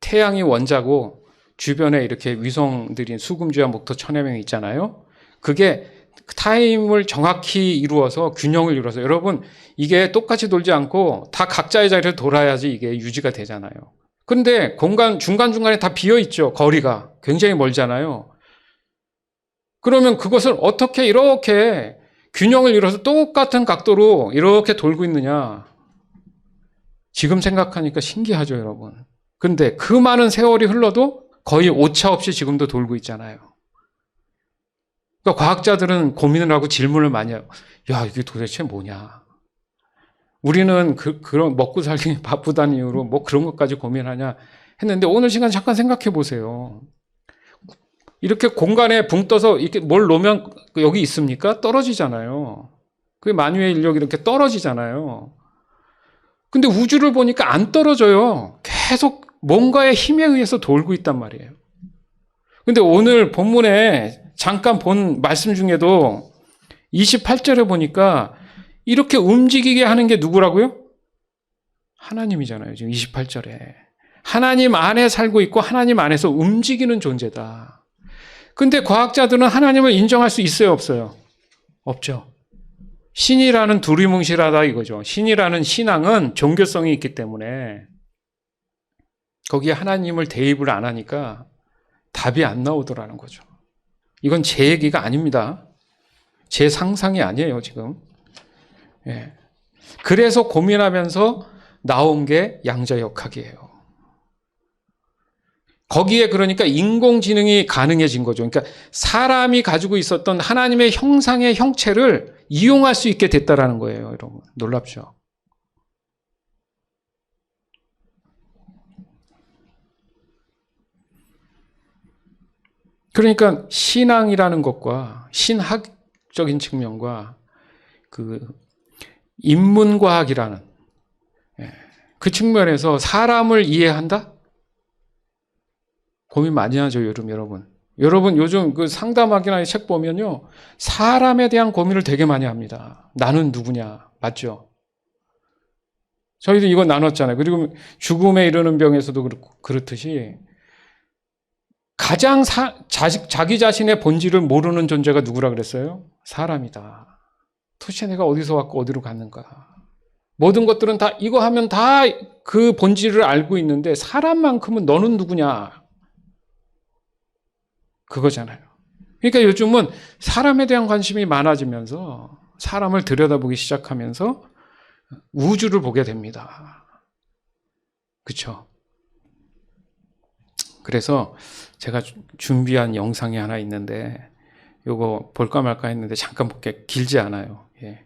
태양이 원자고 주변에 이렇게 위성들이 수금지와 목토 천해명이 있잖아요. 그게 타임을 정확히 이루어서 균형을 이루어서 여러분 이게 똑같이 돌지 않고 다 각자의 자리를 돌아야지 이게 유지가 되잖아요. 그런데 공간 중간중간에 다 비어있죠. 거리가 굉장히 멀잖아요. 그러면 그것을 어떻게 이렇게 균형을 이뤄서 똑같은 각도로 이렇게 돌고 있느냐. 지금 생각하니까 신기하죠, 여러분. 근데 그 많은 세월이 흘러도 거의 오차 없이 지금도 돌고 있잖아요. 그러니까 과학자들은 고민을 하고 질문을 많이 해요. 야, 이게 도대체 뭐냐? 우리는 그런 먹고 살기 바쁘다는 이유로 뭐 그런 것까지 고민하냐 했는데 오늘 시간 잠깐 생각해 보세요. 이렇게 공간에 붕 떠서 이렇게 뭘 놓으면 여기 있습니까? 떨어지잖아요. 그게 만유의 인력이 이렇게 떨어지잖아요. 근데 우주를 보니까 안 떨어져요. 계속 뭔가의 힘에 의해서 돌고 있단 말이에요. 근데 오늘 본문에 잠깐 본 말씀 중에도 28절에 보니까 이렇게 움직이게 하는 게 누구라고요? 하나님이잖아요. 지금 28절에. 하나님 안에 살고 있고 하나님 안에서 움직이는 존재다. 근데 과학자들은 하나님을 인정할 수 있어요, 없어요? 없죠. 신이라는 두리뭉실하다 이거죠. 신이라는 신앙은 종교성이 있기 때문에 거기에 하나님을 대입을 안 하니까 답이 안 나오더라는 거죠. 이건 제 얘기가 아닙니다. 제 상상이 아니에요, 지금. 예. 그래서 고민하면서 나온 게 양자역학이에요. 거기에 그러니까 인공지능이 가능해진 거죠. 그러니까 사람이 가지고 있었던 하나님의 형상의 형체를 이용할 수 있게 됐다라는 거예요, 여러분. 놀랍죠? 그러니까 신앙이라는 것과 신학적인 측면과 그 인문과학이라는 그 측면에서 사람을 이해한다? 고민 많이 하죠, 여러분. 여러분 요즘 그 상담학이나 책 보면요, 사람에 대한 고민을 되게 많이 합니다. 나는 누구냐, 맞죠? 저희도 이거 나눴잖아요. 그리고 죽음에 이르는 병에서도 그렇듯이 가장 자기 자신의 본질을 모르는 존재가 누구라 그랬어요? 사람이다. 도대체 내가 어디서 왔고 어디로 갔는가? 모든 것들은 다 이거 하면 다 그 본질을 알고 있는데 사람만큼은 너는 누구냐? 그거잖아요. 그러니까 요즘은 사람에 대한 관심이 많아지면서 사람을 들여다보기 시작하면서 우주를 보게 됩니다. 그렇죠? 그래서 제가 준비한 영상이 하나 있는데 요거 볼까 말까 했는데 잠깐 볼게. 길지 않아요. 예.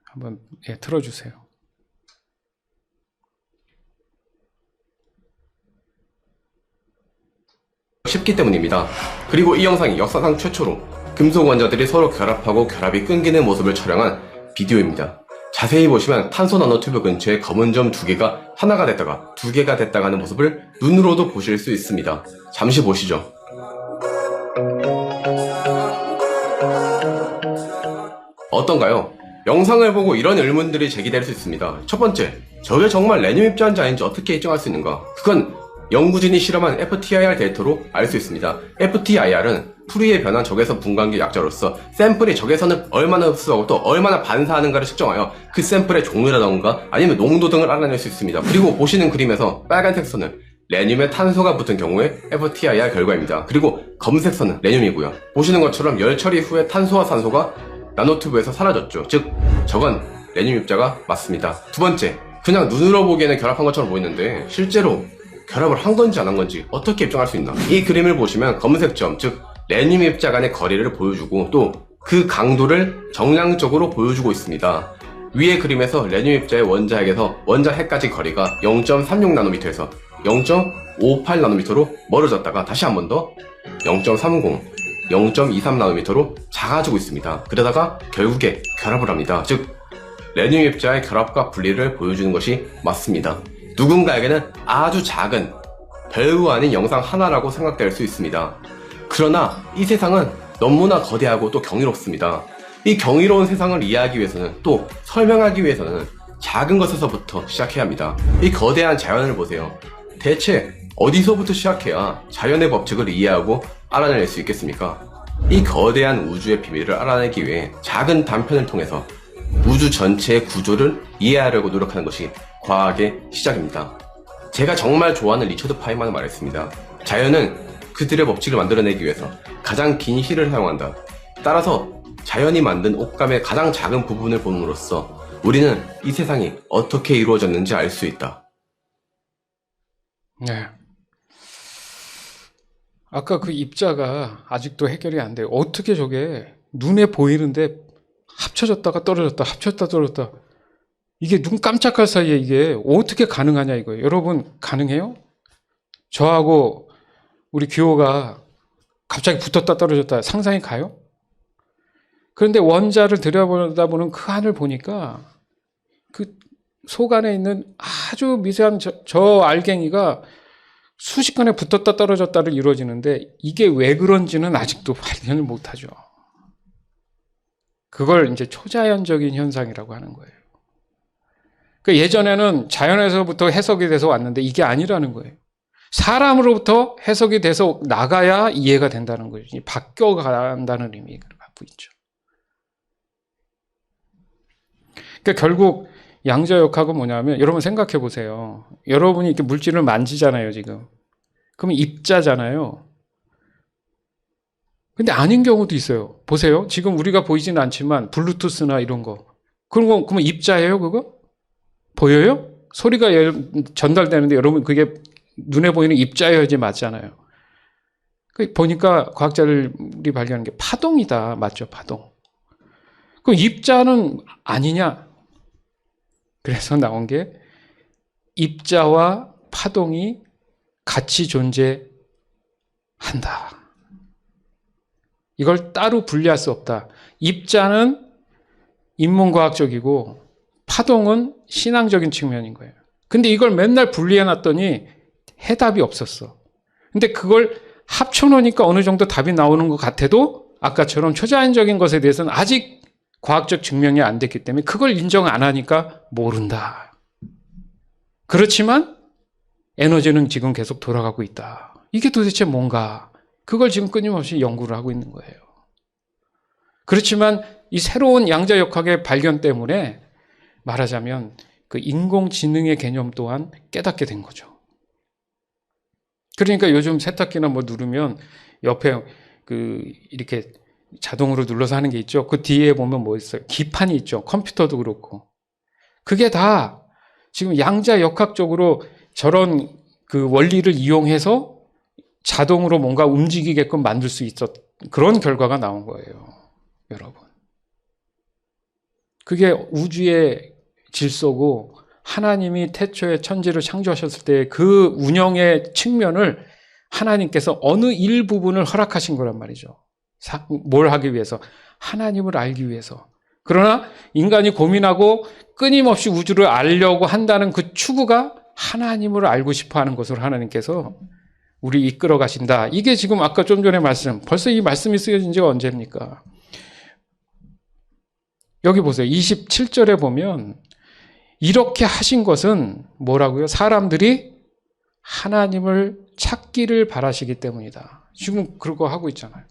한번 틀어주세요. 쉽기 때문입니다. 그리고 이 영상이 역사상 최초로 금속 원자들이 서로 결합하고 결합이 끊기는 모습을 촬영한 비디오입니다. 자세히 보시면 탄소 나노튜브 근처에 검은 점 2개가 하나가 됐다가 2개가 됐다가 하는 모습을 눈으로도 보실 수 있습니다. 잠시 보시죠. 어떤가요? 영상을 보고 이런 의문들이 제기될 수 있습니다. 첫 번째, 저게 정말 레늄 입자인지 아닌지 어떻게 입증할 수 있는가? 그건 연구진이 실험한 FTIR 데이터로 알 수 있습니다. FTIR은 풀이에 변한 적외선 분광기 약자로서 샘플이 적외선을 얼마나 흡수하고 또 얼마나 반사하는가를 측정하여 그 샘플의 종류라던가 아니면 농도 등을 알아낼 수 있습니다. 그리고 보시는 그림에서 빨간색 선은 레늄에 탄소가 붙은 경우의 FTIR 결과입니다. 그리고 검은색 선은 레늄이고요. 보시는 것처럼 열 처리 후에 탄소와 산소가 나노튜브에서 사라졌죠. 즉 저건 레늄 입자가 맞습니다. 두 번째, 그냥 눈으로 보기에는 결합한 것처럼 보이는데 실제로 결합을 한 건지 안 한 건지 어떻게 입증할 수 있나? 이 그림을 보시면 검은색 점, 즉 레늄 입자 간의 거리를 보여주고 또 그 강도를 정량적으로 보여주고 있습니다. 위의 그림에서 레늄 입자의 원자핵에서 원자핵까지 거리가 0.36나노미터에서 0.58나노미터로 멀어졌다가 다시 한 번 더 0.30, 0.23나노미터로 작아지고 있습니다. 그러다가 결국에 결합을 합니다. 즉 레늄 입자의 결합과 분리를 보여주는 것이 맞습니다. 누군가에게는 아주 작은 별거 아닌 영상 하나라고 생각될 수 있습니다. 그러나 이 세상은 너무나 거대하고 또 경이롭습니다. 이 경이로운 세상을 이해하기 위해서는 또 설명하기 위해서는 작은 것에서부터 시작해야 합니다. 이 거대한 자연을 보세요. 대체 어디서부터 시작해야 자연의 법칙을 이해하고 알아낼 수 있겠습니까? 이 거대한 우주의 비밀을 알아내기 위해 작은 단편을 통해서 우주 전체의 구조를 이해하려고 노력하는 것이 과학의 시작입니다. 제가 정말 좋아하는 리처드 파이만은 말했습니다. 자연은 그들의 법칙을 만들어내기 위해서 가장 긴 실을 사용한다. 따라서 자연이 만든 옷감의 가장 작은 부분을 봄으로써 우리는 이 세상이 어떻게 이루어졌는지 알 수 있다. 네. 아까 그 입자가 아직도 해결이 안 돼요. 어떻게 저게 눈에 보이는데 합쳐졌다가 떨어졌다, 합쳐졌다 떨어졌다. 이게 눈 깜짝할 사이에 이게 어떻게 가능하냐 이거예요. 여러분 가능해요? 저하고 우리 규호가 갑자기 붙었다 떨어졌다 상상이 가요? 그런데 원자를 들여다보는 그 안을 보니까 그 속 안에 있는 아주 미세한 저 알갱이가 수십간에 붙었다 떨어졌다를 이루어지는데 이게 왜 그런지는 아직도 발견을 못하죠. 그걸 이제 초자연적인 현상이라고 하는 거예요. 그러니까 예전에는 자연에서부터 해석이 돼서 왔는데 이게 아니라는 거예요. 사람으로부터 해석이 돼서 나가야 이해가 된다는 거죠. 바뀌어간다는 의미를 갖고 있죠. 그러니까 결국 양자역학은 뭐냐면 여러분 생각해 보세요. 여러분이 이렇게 물질을 만지잖아요, 지금. 그러면 입자잖아요. 근데 아닌 경우도 있어요. 보세요. 지금 우리가 보이지는 않지만 블루투스나 이런 거. 그러면 입자예요, 그거? 보여요? 소리가 전달되는데 여러분 그게 눈에 보이는 입자여야지 맞잖아요. 보니까 과학자들이 발견한 게 파동이다. 맞죠? 파동. 그럼 입자는 아니냐? 그래서 나온 게 입자와 파동이 같이 존재한다. 이걸 따로 분리할 수 없다. 입자는 인문과학적이고 파동은 신앙적인 측면인 거예요. 근데 이걸 맨날 분리해 놨더니 해답이 없었어. 근데 그걸 합쳐놓으니까 어느 정도 답이 나오는 것 같아도 아까처럼 초자연적인 것에 대해서는 아직 과학적 증명이 안 됐기 때문에 그걸 인정 안 하니까 모른다. 그렇지만 에너지는 지금 계속 돌아가고 있다. 이게 도대체 뭔가? 그걸 지금 끊임없이 연구를 하고 있는 거예요. 그렇지만 이 새로운 양자역학의 발견 때문에 말하자면 그 인공지능의 개념 또한 깨닫게 된 거죠. 그러니까 요즘 세탁기나 뭐 누르면 옆에 이렇게 자동으로 눌러서 하는 게 있죠. 그 뒤에 보면 뭐 있어요? 기판이 있죠. 컴퓨터도 그렇고. 그게 다 지금 양자역학적으로 저런 그 원리를 이용해서 자동으로 뭔가 움직이게끔 만들 수 있었, 그런 결과가 나온 거예요. 여러분. 그게 우주의 질서고 하나님이 태초에 천지를 창조하셨을 때 그 운영의 측면을 하나님께서 어느 일부분을 허락하신 거란 말이죠. 뭘 하기 위해서? 하나님을 알기 위해서. 그러나 인간이 고민하고 끊임없이 우주를 알려고 한다는 그 추구가 하나님을 알고 싶어 하는 것으로 하나님께서 우리 이끌어 가신다. 이게 지금 아까 좀 전에 말씀, 벌써 이 말씀이 쓰여진 지가 언제입니까? 여기 보세요. 27절에 보면 이렇게 하신 것은 뭐라고요? 사람들이 하나님을 찾기를 바라시기 때문이다. 지금 그거 하고 있잖아요.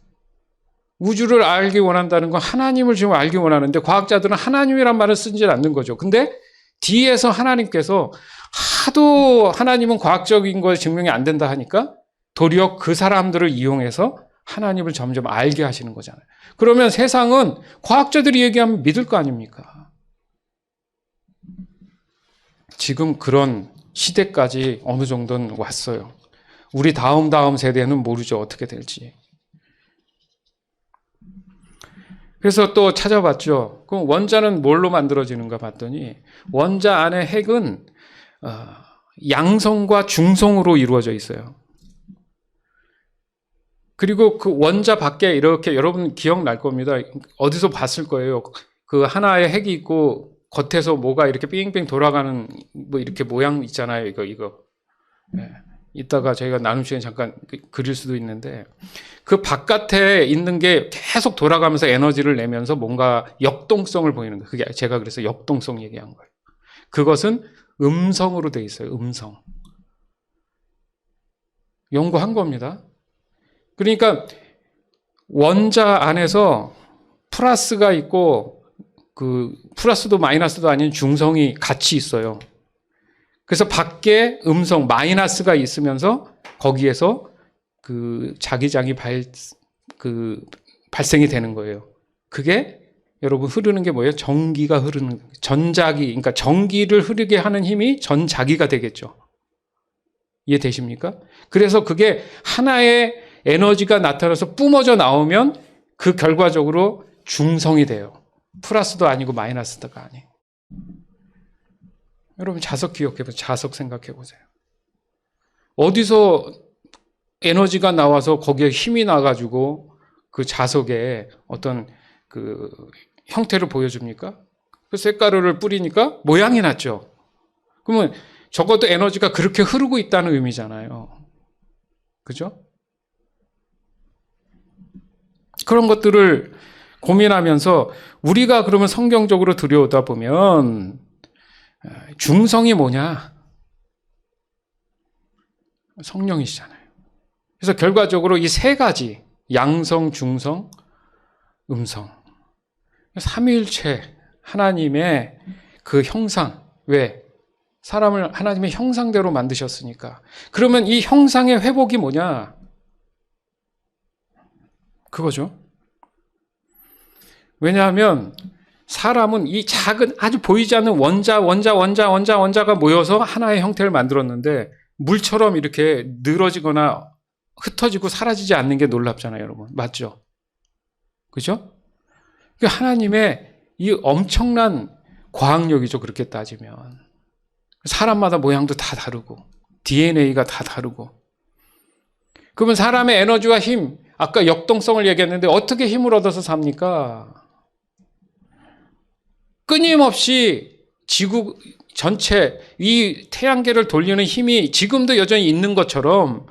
우주를 알기 원한다는 건 하나님을 지금 알기 원하는데 과학자들은 하나님이란 말을 쓰지 않는 거죠. 근데 뒤에서 하나님께서 하도 하나님은 과학적인 거 증명이 안 된다 하니까 도리어 그 사람들을 이용해서 하나님을 점점 알게 하시는 거잖아요. 그러면 세상은 과학자들이 얘기하면 믿을 거 아닙니까? 지금 그런 시대까지 어느 정도는 왔어요. 우리 다음 세대는 모르죠. 어떻게 될지. 그래서 또 찾아봤죠. 그럼 원자는 뭘로 만들어지는가 봤더니 원자 안에 핵은 양성과 중성으로 이루어져 있어요. 그리고 그 원자 밖에 이렇게 여러분 기억날 겁니다. 어디서 봤을 거예요. 그 하나의 핵이 있고 겉에서 뭐가 이렇게 삥삥 돌아가는 뭐 이렇게 모양 있잖아요. 이거. 네. 이따가 저희가 나눔 시간에 잠깐 그릴 수도 있는데 그 바깥에 있는 게 계속 돌아가면서 에너지를 내면서 뭔가 역동성을 보이는 거예요. 그게 제가 그래서 역동성 얘기한 거예요. 그것은 음성으로 돼 있어요. 음성. 연구한 겁니다. 그러니까 원자 안에서 플러스가 있고 그 플러스도 마이너스도 아닌 중성이 같이 있어요. 그래서 밖에 음성 마이너스가 있으면서 거기에서 그 자기장이 발생이 되는 거예요. 그게 여러분 흐르는 게 뭐예요? 전기가 흐르는 전자기, 그러니까 전기를 흐르게 하는 힘이 전자기가 되겠죠. 이해되십니까? 그래서 그게 하나의 에너지가 나타나서 뿜어져 나오면 그 결과적으로 중성이 돼요. 플러스도 아니고 마이너스도가 아니에요. 여러분 자석 기억해보세요. 자석 생각해보세요. 어디서 에너지가 나와서 거기에 힘이 나가지고 그 자석에 어떤 그 형태를 보여줍니까? 그 쇳가루를 뿌리니까 모양이 났죠. 그러면 적어도 에너지가 그렇게 흐르고 있다는 의미잖아요. 그죠? 그런 것들을 고민하면서 우리가 그러면 성경적으로 들여오다 보면 중성이 뭐냐? 성령이시잖아요. 그래서 결과적으로 이 세 가지 양성, 중성, 음성 삼위일체 하나님의 그 형상, 왜? 사람을 하나님의 형상대로 만드셨으니까. 그러면 이 형상의 회복이 뭐냐? 그거죠. 왜냐하면 사람은 이 작은 아주 보이지 않는 원자가 모여서 하나의 형태를 만들었는데 물처럼 이렇게 늘어지거나 흩어지고 사라지지 않는 게 놀랍잖아요, 여러분. 맞죠? 그죠? 하나님의 이 엄청난 과학력이죠, 그렇게 따지면. 사람마다 모양도 다 다르고 DNA가 다 다르고. 그러면 사람의 에너지와 힘, 아까 역동성을 얘기했는데 어떻게 힘을 얻어서 삽니까? 끊임없이 지구 전체 이 태양계를 돌리는 힘이 지금도 여전히 있는 것처럼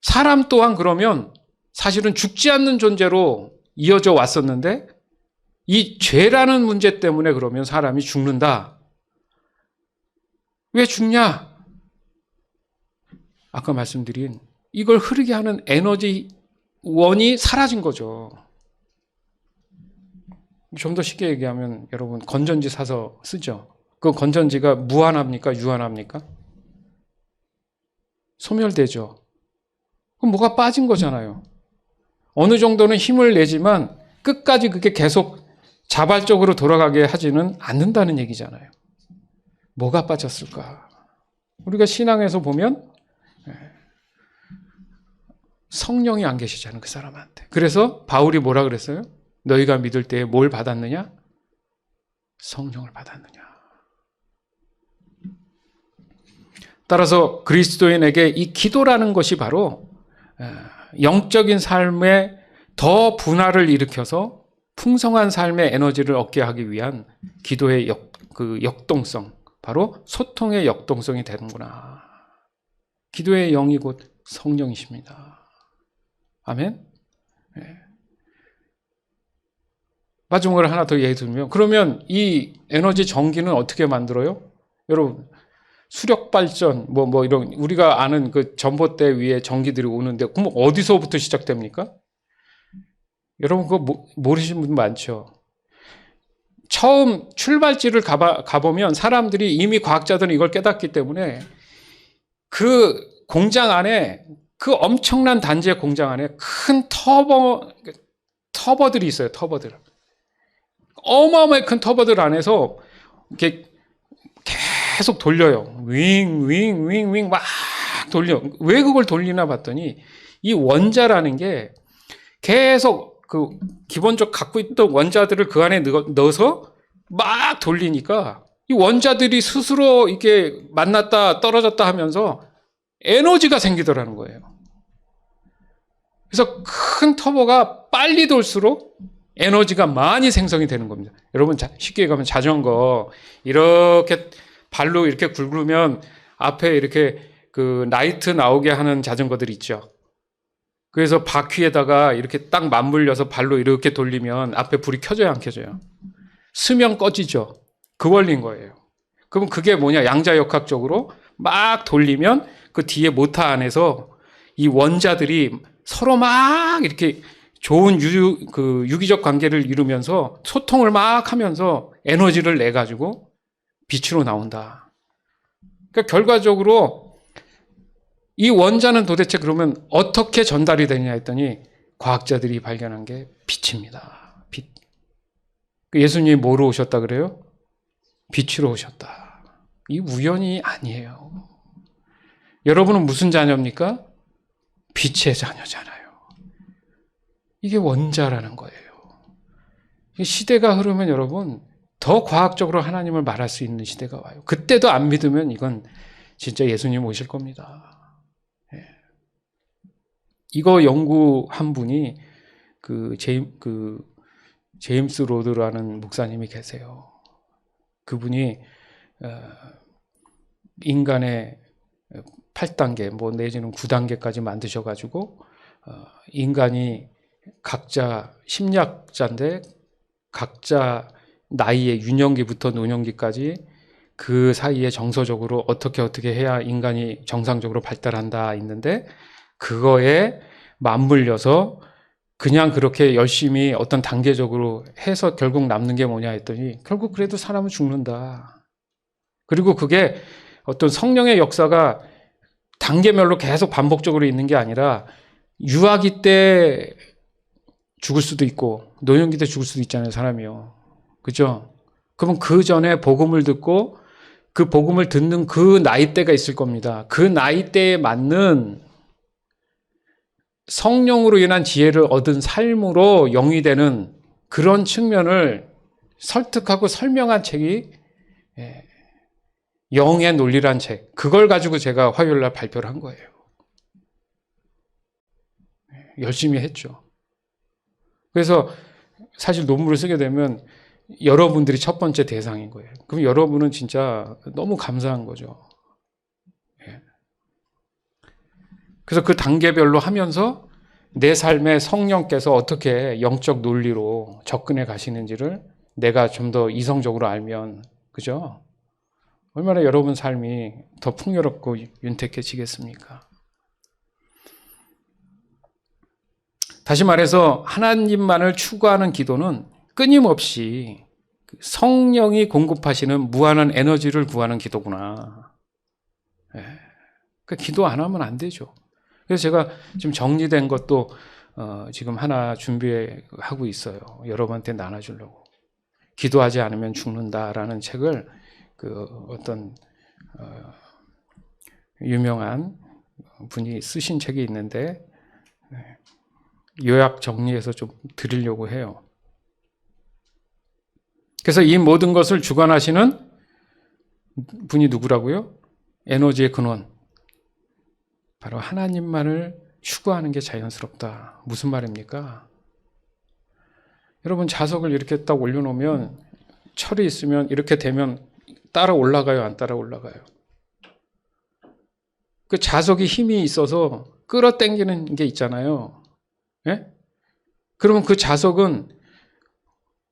사람 또한 그러면 사실은 죽지 않는 존재로 이어져 왔었는데 이 죄라는 문제 때문에 그러면 사람이 죽는다. 왜 죽냐? 아까 말씀드린 이걸 흐르게 하는 에너지 원이 사라진 거죠. 좀 더 쉽게 얘기하면 여러분 건전지 사서 쓰죠. 그 건전지가 무한합니까? 유한합니까? 소멸되죠. 그럼 뭐가 빠진 거잖아요. 어느 정도는 힘을 내지만 끝까지 그게 계속 자발적으로 돌아가게 하지는 않는다는 얘기잖아요. 뭐가 빠졌을까? 우리가 신앙에서 보면 성령이 안 계시잖아요, 그 사람한테. 그래서 바울이 뭐라 그랬어요? 너희가 믿을 때에 뭘 받았느냐? 성령을 받았느냐? 따라서 그리스도인에게 이 기도라는 것이 바로 영적인 삶에 더 분화를 일으켜서 풍성한 삶의 에너지를 얻게 하기 위한 기도의 역동성, 바로 소통의 역동성이 되는구나. 기도의 영이 곧 성령이십니다. 아멘? 네. 마지막으로 하나 더 예를 들면, 그러면 이 에너지 전기는 어떻게 만들어요? 여러분, 수력발전, 이런, 우리가 아는 그 전봇대 위에 전기들이 오는데, 그럼 어디서부터 시작됩니까? 여러분, 그거 모르시는 분 많죠? 처음 출발지를 가보면 사람들이 이미 과학자들은 이걸 깨닫기 때문에 그 공장 안에, 그 엄청난 단지의 공장 안에 큰 터보들이 있어요, 터보들. 어마어마하게 큰 터보들 안에서 이렇게 계속 돌려요. 윙 막 돌려. 왜 그걸 돌리나 봤더니 이 원자라는 게 계속 그 기본적 갖고 있던 원자들을 그 안에 넣어서 막 돌리니까 이 원자들이 스스로 이렇게 만났다 떨어졌다 하면서 에너지가 생기더라는 거예요. 그래서 큰 터보가 빨리 돌수록 에너지가 많이 생성이 되는 겁니다. 여러분 쉽게 얘기하면 자전거 이렇게 발로 이렇게 굴르면 앞에 이렇게 그 라이트 나오게 하는 자전거들 있죠. 그래서 바퀴에다가 이렇게 딱 맞물려서 발로 이렇게 돌리면 앞에 불이 켜져요, 안 켜져요? 스면 꺼지죠. 그 원리인 거예요. 그럼 그게 뭐냐? 양자역학적으로 막 돌리면 그 뒤에 모터 안에서 이 원자들이 서로 막 이렇게 좋은 유기적 관계를 이루면서 소통을 막 하면서 에너지를 내 가지고 빛으로 나온다. 그러니까 결과적으로 이 원자는 도대체 그러면 어떻게 전달이 되냐 했더니 과학자들이 발견한 게 빛입니다. 빛. 예수님이 뭐로 오셨다 그래요? 빛으로 오셨다. 이 우연이 아니에요. 여러분은 무슨 자녀입니까? 빛의 자녀잖아요. 이게 원자라는 거예요. 시대가 흐르면 여러분 더 과학적으로 하나님을 말할 수 있는 시대가 와요. 그때도 안 믿으면 이건 진짜 예수님 오실 겁니다. 예. 이거 연구한 분이 제임스 로드라는 목사님이 계세요. 그분이 인간의 8단계 뭐 내지는 9단계까지 만드셔가지고 인간이 각자 심리학자인데 각자 나이의 유년기부터 노년기까지 그 사이에 정서적으로 어떻게 해야 인간이 정상적으로 발달한다 있는데 그거에 맞물려서 그냥 그렇게 열심히 어떤 단계적으로 해서 결국 남는 게 뭐냐 했더니 결국 그래도 사람은 죽는다. 그리고 그게 어떤 성령의 역사가 단계별로 계속 반복적으로 있는 게 아니라 유아기 때 죽을 수도 있고 노년기 때 죽을 수도 있잖아요, 사람이요. 그죠? 그러면 그 전에 복음을 듣고 그 복음을 듣는 그 나이대가 있을 겁니다. 그 나이대에 맞는 성령으로 인한 지혜를 얻은 삶으로 영위되는 그런 측면을 설득하고 설명한 책이 영의 논리란 책. 그걸 가지고 제가 화요일 날 발표를 한 거예요. 열심히 했죠. 그래서 사실 논문을 쓰게 되면 여러분들이 첫 번째 대상인 거예요. 그럼 여러분은 진짜 너무 감사한 거죠. 그래서 그 단계별로 하면서 내 삶에 성령께서 어떻게 영적 논리로 접근해 가시는지를 내가 좀 더 이성적으로 알면, 그죠? 얼마나 여러분 삶이 더 풍요롭고 윤택해지겠습니까? 다시 말해서 하나님만을 추구하는 기도는 끊임없이 성령이 공급하시는 무한한 에너지를 구하는 기도구나. 그러니까 기도 안 하면 안 되죠. 그래서 제가 지금 정리된 것도 지금 하나 준비하고 있어요. 여러분한테 나눠주려고. 기도하지 않으면 죽는다라는 책을 어떤 유명한 분이 쓰신 책이 있는데 요약 정리해서 좀 드리려고 해요. 그래서 이 모든 것을 주관하시는 분이 누구라고요? 에너지의 근원. 바로 하나님만을 추구하는 게 자연스럽다. 무슨 말입니까? 여러분 자석을 이렇게 딱 올려놓으면 철이 있으면 이렇게 되면 따라 올라가요? 안 따라 올라가요? 그 자석이 힘이 있어서 끌어당기는 게 있잖아요. 예? 그러면 그 자석은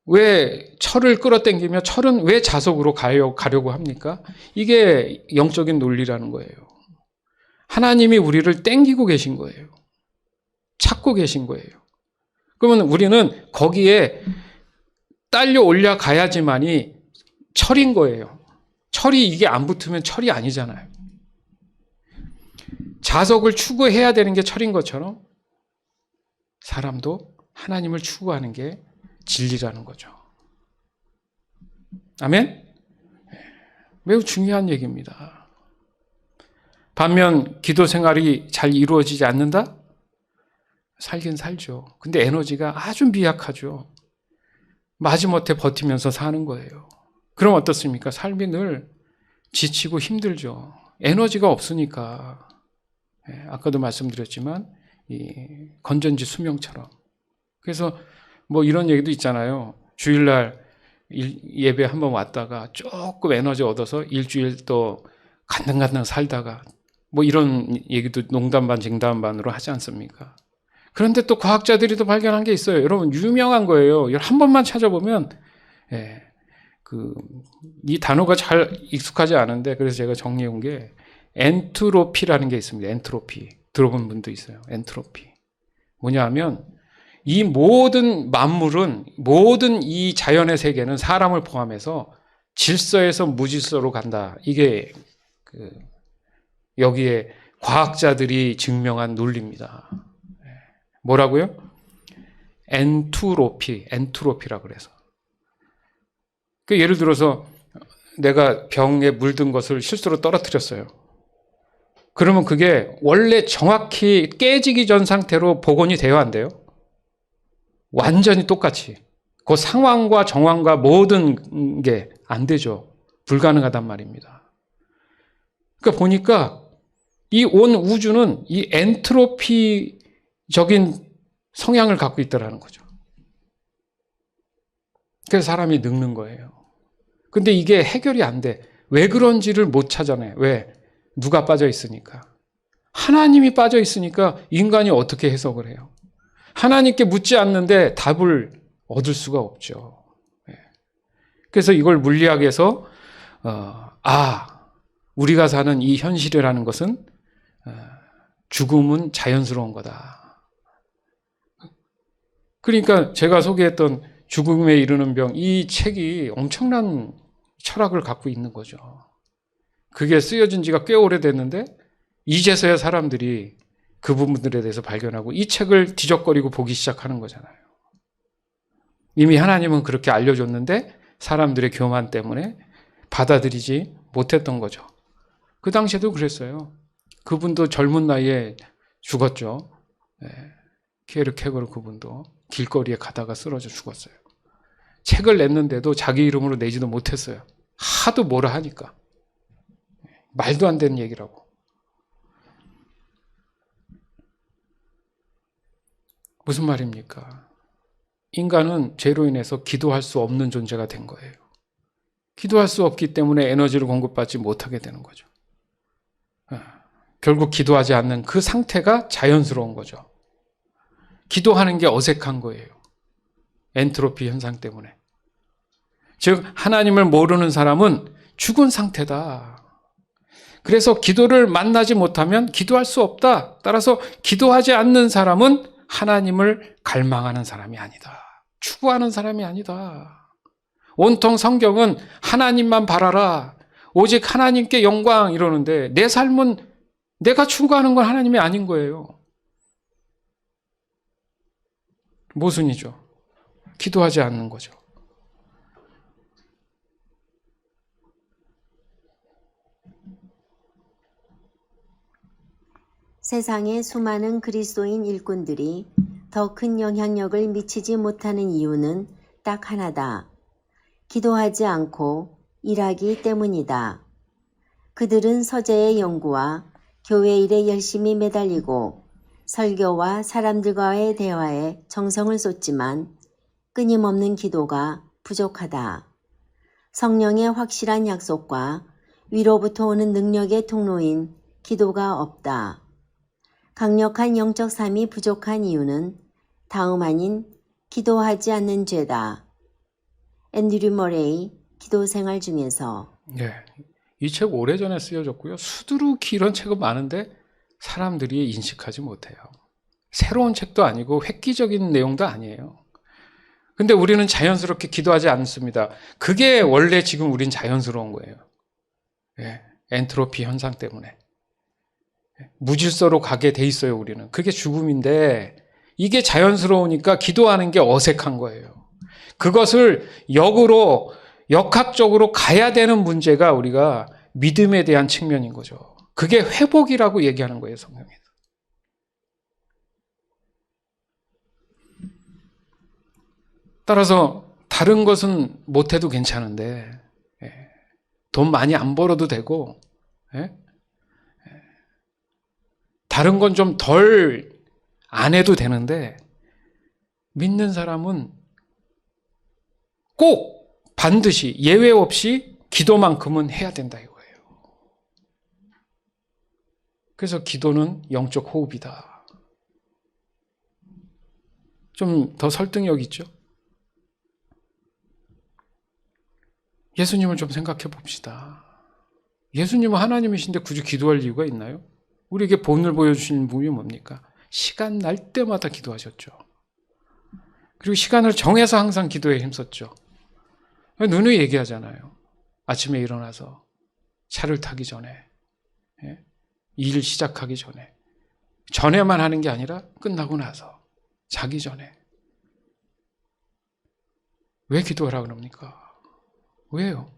왜 철을 끌어당기며 철은 왜 자석으로 가려고 합니까? 이게 영적인 논리라는 거예요. 하나님이 우리를 땡기고 계신 거예요. 찾고 계신 거예요. 그러면 우리는 거기에 딸려 올라가야지만이 철인 거예요. 철이 이게 안 붙으면 철이 아니잖아요. 자석을 추구해야 되는 게 철인 것처럼 사람도 하나님을 추구하는 게 진리라는 거죠. 아멘? 매우 중요한 얘기입니다. 반면 기도 생활이 잘 이루어지지 않는다? 살긴 살죠. 근데 에너지가 아주 미약하죠. 마지못해 버티면서 사는 거예요. 그럼 어떻습니까? 삶이 늘 지치고 힘들죠. 에너지가 없으니까. 아까도 말씀드렸지만 이 건전지 수명처럼. 그래서 뭐 이런 얘기도 있잖아요. 주일날 예배 한번 왔다가 조금 에너지 얻어서 일주일 또 간당간당 살다가 뭐 이런 얘기도 농담 반 쟁담 반으로 하지 않습니까? 그런데 또 과학자들이 또 발견한 게 있어요. 여러분 유명한 거예요. 한 번만 찾아보면 이 단어가 잘 익숙하지 않은데 그래서 제가 정리해 온 게 엔트로피라는 게 있습니다. 엔트로피. 들어본 분도 있어요. 엔트로피. 뭐냐 하면 이 모든 만물은 모든 이 자연의 세계는 사람을 포함해서 질서에서 무질서로 간다. 이게 여기에 과학자들이 증명한 논리입니다. 뭐라고요? 엔트로피라고 그래서. 예를 들어서 내가 병에 물든 것을 실수로 떨어뜨렸어요. 그러면 그게 원래 정확히 깨지기 전 상태로 복원이 돼야 안 돼요? 완전히 똑같이 그 상황과 정황과 모든 게 안 되죠. 불가능하단 말입니다. 그러니까 보니까 이 온 우주는 이 엔트로피적인 성향을 갖고 있다라는 거죠. 그래서 사람이 늙는 거예요. 근데 이게 해결이 안 돼. 왜 그런지를 못 찾아내. 왜? 누가 빠져 있으니까. 하나님이 빠져 있으니까 인간이 어떻게 해석을 해요? 하나님께 묻지 않는데 답을 얻을 수가 없죠. 그래서 이걸 물리학에서 우리가 사는 이 현실이라는 것은 죽음은 자연스러운 거다. 그러니까 제가 소개했던 죽음에 이르는 병, 이 책이 엄청난 철학을 갖고 있는 거죠. 그게 쓰여진 지가 꽤 오래됐는데 이제서야 사람들이 그 부분들에 대해서 발견하고 이 책을 뒤적거리고 보기 시작하는 거잖아요. 이미 하나님은 그렇게 알려줬는데 사람들의 교만 때문에 받아들이지 못했던 거죠. 그 당시에도 그랬어요. 그분도 젊은 나이에 죽었죠. 케르케고르 그분도 길거리에 가다가 쓰러져 죽었어요. 책을 냈는데도 자기 이름으로 내지도 못했어요. 하도 뭐라 하니까. 말도 안 되는 얘기라고. 무슨 말입니까? 인간은 죄로 인해서 기도할 수 없는 존재가 된 거예요. 기도할 수 없기 때문에 에너지를 공급받지 못하게 되는 거죠. 결국 기도하지 않는 그 상태가 자연스러운 거죠. 기도하는 게 어색한 거예요. 엔트로피 현상 때문에. 즉 하나님을 모르는 사람은 죽은 상태다. 그래서 기도를 만나지 못하면 기도할 수 없다. 따라서 기도하지 않는 사람은 하나님을 갈망하는 사람이 아니다. 추구하는 사람이 아니다. 온통 성경은 하나님만 바라라. 오직 하나님께 영광 이러는데 내 삶은 내가 추구하는 건 하나님이 아닌 거예요. 모순이죠. 기도하지 않는 거죠. 세상에 수많은 그리스도인 일꾼들이 더 큰 영향력을 미치지 못하는 이유는 딱 하나다. 기도하지 않고 일하기 때문이다. 그들은 서재의 연구와 교회 일에 열심히 매달리고 설교와 사람들과의 대화에 정성을 쏟지만 끊임없는 기도가 부족하다. 성령의 확실한 약속과 위로부터 오는 능력의 통로인 기도가 없다. 강력한 영적 삶이 부족한 이유는 다음 아닌 기도하지 않는 죄다. 앤드류 머레이 기도 생활 중에서. 네, 이 책 오래전에 쓰여졌고요. 수두룩히 이런 책은 많은데 사람들이 인식하지 못해요. 새로운 책도 아니고 획기적인 내용도 아니에요. 근데 우리는 자연스럽게 기도하지 않습니다. 그게 원래 지금 우린 자연스러운 거예요. 엔트로피 현상 때문에. 무질서로 가게 돼 있어요, 우리는. 그게 죽음인데 이게 자연스러우니까 기도하는 게 어색한 거예요. 그것을 역학적으로 가야 되는 문제가 우리가 믿음에 대한 측면인 거죠. 그게 회복이라고 얘기하는 거예요, 성경에서. 따라서 다른 것은 못해도 괜찮은데 돈 많이 안 벌어도 되고 다른 건 좀 덜 안 해도 되는데 믿는 사람은 꼭 반드시 예외 없이 기도만큼은 해야 된다 이거예요. 그래서 기도는 영적 호흡이다. 좀 더 설득력 있죠? 예수님을 좀 생각해 봅시다. 예수님은 하나님이신데 굳이 기도할 이유가 있나요? 우리에게 본을 보여주시는 분이 뭡니까? 시간 날 때마다 기도하셨죠. 그리고 시간을 정해서 항상 기도에 힘썼죠. 누누이 얘기하잖아요. 아침에 일어나서 차를 타기 전에, 일 시작하기 전에만 하는 게 아니라 끝나고 나서, 자기 전에. 왜 기도하라 그럽니까? 왜요?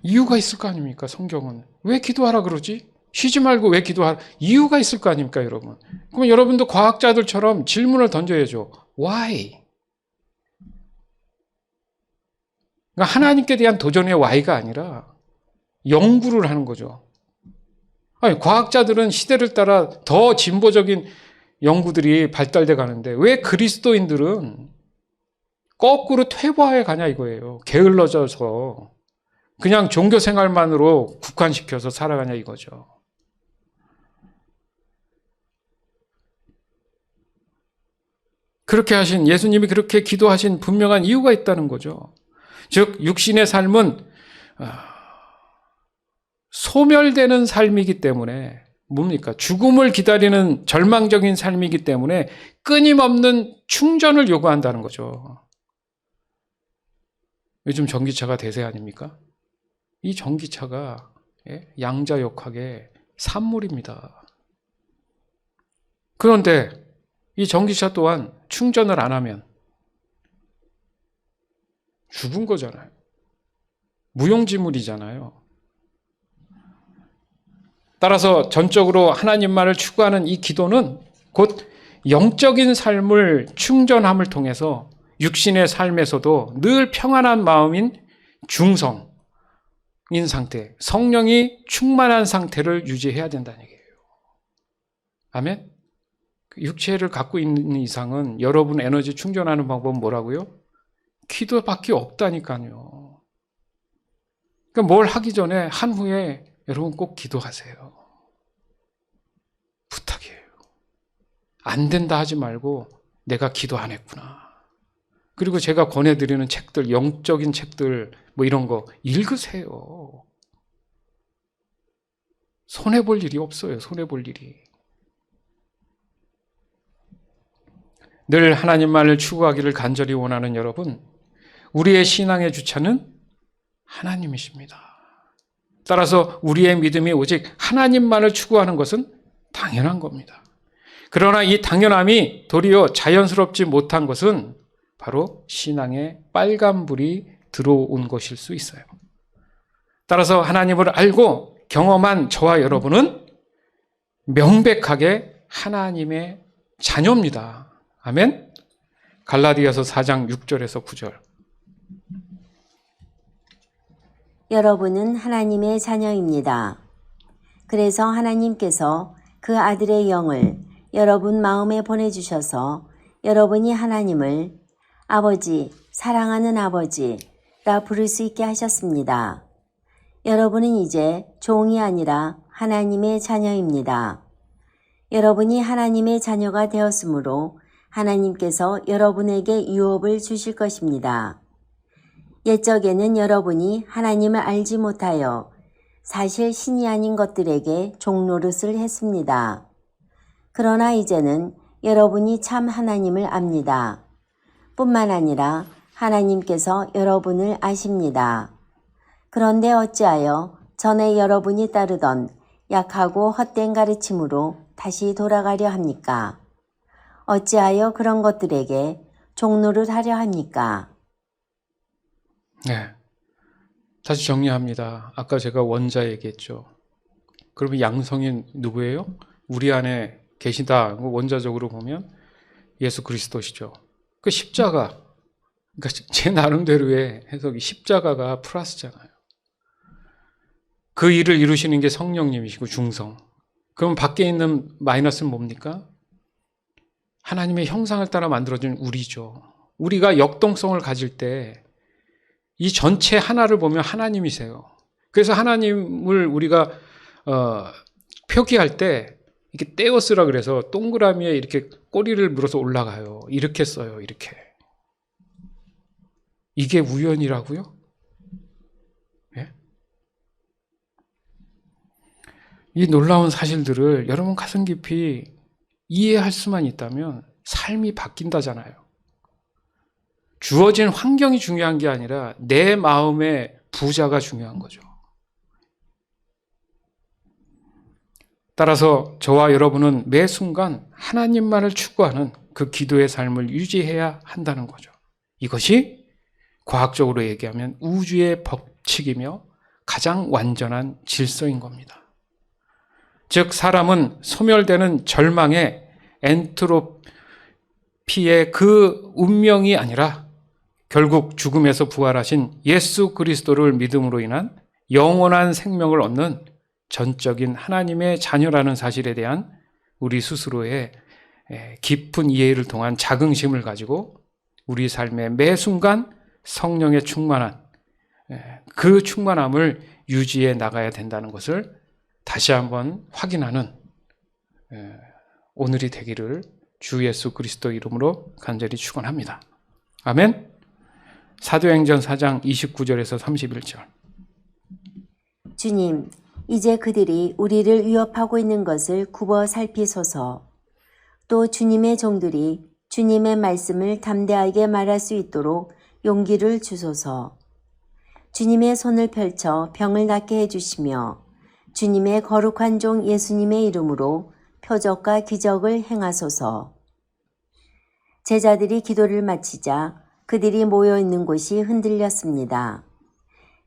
이유가 있을 거 아닙니까? 성경은. 왜 기도하라 그러지? 쉬지 말고 왜 기도하라? 이유가 있을 거 아닙니까, 여러분? 그럼 여러분도 과학자들처럼 질문을 던져야죠. Why? 그러니까 하나님께 대한 도전의 why가 아니라 연구를 하는 거죠. 아니, 과학자들은 시대를 따라 더 진보적인 연구들이 발달돼 가는데 왜 그리스도인들은 거꾸로 퇴보해 가냐 이거예요. 게을러져서 그냥 종교 생활만으로 국한시켜서 살아가냐 이거죠. 그렇게 하신 예수님이 그렇게 기도하신 분명한 이유가 있다는 거죠. 즉 육신의 삶은 소멸되는 삶이기 때문에 뭡니까? 죽음을 기다리는 절망적인 삶이기 때문에 끊임없는 충전을 요구한다는 거죠. 요즘 전기차가 대세 아닙니까? 이 전기차가 양자역학의 산물입니다. 그런데 이 전기차 또한 충전을 안 하면 죽은 거잖아요. 무용지물이잖아요. 따라서 전적으로 하나님만을 추구하는 이 기도는 곧 영적인 삶을 충전함을 통해서 육신의 삶에서도 늘 평안한 마음인 중성인 상태, 성령이 충만한 상태를 유지해야 된다는 얘기예요. 아멘? 육체를 갖고 있는 이상은 여러분 에너지 충전하는 방법은 뭐라고요? 기도밖에 없다니까요. 그러니까 뭘 하기 전에 한 후에 여러분 꼭 기도하세요. 부탁이에요. 안 된다 하지 말고 내가 기도 안 했구나. 그리고 제가 권해드리는 책들, 영적인 책들 뭐 이런 거 읽으세요. 손해볼 일이 없어요. 손해볼 일이. 늘 하나님만을 추구하기를 간절히 원하는 여러분, 우리의 신앙의 주차는 하나님이십니다. 따라서 우리의 믿음이 오직 하나님만을 추구하는 것은 당연한 겁니다. 그러나 이 당연함이 도리어 자연스럽지 못한 것은 바로 신앙에 빨간불이 들어온 것일 수 있어요. 따라서 하나님을 알고 경험한 저와 여러분은 명백하게 하나님의 자녀입니다. 아멘? 갈라디아서 4장 6절에서 9절. 여러분은 하나님의 자녀입니다. 그래서 하나님께서 그 아들의 영을 여러분 마음에 보내주셔서 여러분이 하나님을 아버지, 사랑하는 아버지라 부를 수 있게 하셨습니다. 여러분은 이제 종이 아니라 하나님의 자녀입니다. 여러분이 하나님의 자녀가 되었으므로 하나님께서 여러분에게 유업을 주실 것입니다. 옛적에는 여러분이 하나님을 알지 못하여 사실 신이 아닌 것들에게 종노릇을 했습니다. 그러나 이제는 여러분이 참 하나님을 압니다. 뿐만 아니라 하나님께서 여러분을 아십니다. 그런데 어찌하여 전에 여러분이 따르던 약하고 헛된 가르침으로 다시 돌아가려 합니까? 어찌하여 그런 것들에게 종노릇 하려 합니까? 네. 다시 정리합니다. 아까 제가 원자 얘기했죠. 그러면 양성인 누구예요? 우리 안에 계시다. 원자적으로 보면 예수 그리스도시죠. 그 십자가, 그러니까 제 나름대로의 해석이 십자가가 플러스잖아요. 그 일을 이루시는 게 성령님이시고 중성. 그럼 밖에 있는 마이너스는 뭡니까? 하나님의 형상을 따라 만들어진 우리죠. 우리가 역동성을 가질 때 이 전체 하나를 보면 하나님이세요. 그래서 하나님을 우리가 표기할 때 이렇게 떼어쓰라 그래서 동그라미에 이렇게 꼬리를 물어서 올라가요. 이렇게 써요. 이렇게. 이게 우연이라고요? 예? 이 놀라운 사실들을 여러분 가슴 깊이 이해할 수만 있다면 삶이 바뀐다잖아요. 주어진 환경이 중요한 게 아니라 내 마음의 부자가 중요한 거죠. 따라서 저와 여러분은 매 순간 하나님만을 추구하는 그 기도의 삶을 유지해야 한다는 거죠. 이것이 과학적으로 얘기하면 우주의 법칙이며 가장 완전한 질서인 겁니다. 즉 사람은 소멸되는 절망에 엔트로피의 그 운명이 아니라 결국 죽음에서 부활하신 예수 그리스도를 믿음으로 인한 영원한 생명을 얻는 전적인 하나님의 자녀라는 사실에 대한 우리 스스로의 깊은 이해를 통한 자긍심을 가지고 우리 삶의 매 순간 성령의 충만한 그 충만함을 유지해 나가야 된다는 것을 다시 한번 확인하는 오늘이 되기를 주 예수 그리스도 이름으로 간절히 축원합니다. 아멘. 사도행전 4장 29절에서 31절. 주님, 이제 그들이 우리를 위협하고 있는 것을 굽어 살피소서. 또 주님의 종들이 주님의 말씀을 담대하게 말할 수 있도록 용기를 주소서. 주님의 손을 펼쳐 병을 낫게 해주시며 주님의 거룩한 종 예수님의 이름으로 표적과 기적을 행하소서. 제자들이 기도를 마치자 그들이 모여있는 곳이 흔들렸습니다.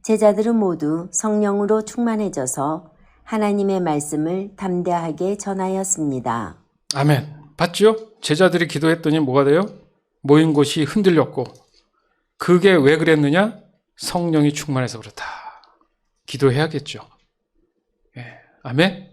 제자들은 모두 성령으로 충만해져서 하나님의 말씀을 담대하게 전하였습니다. 아멘. 봤죠? 제자들이 기도했더니 뭐가 돼요? 모인 곳이 흔들렸고 그게 왜 그랬느냐? 성령이 충만해서 그렇다. 기도해야겠죠. 아멘.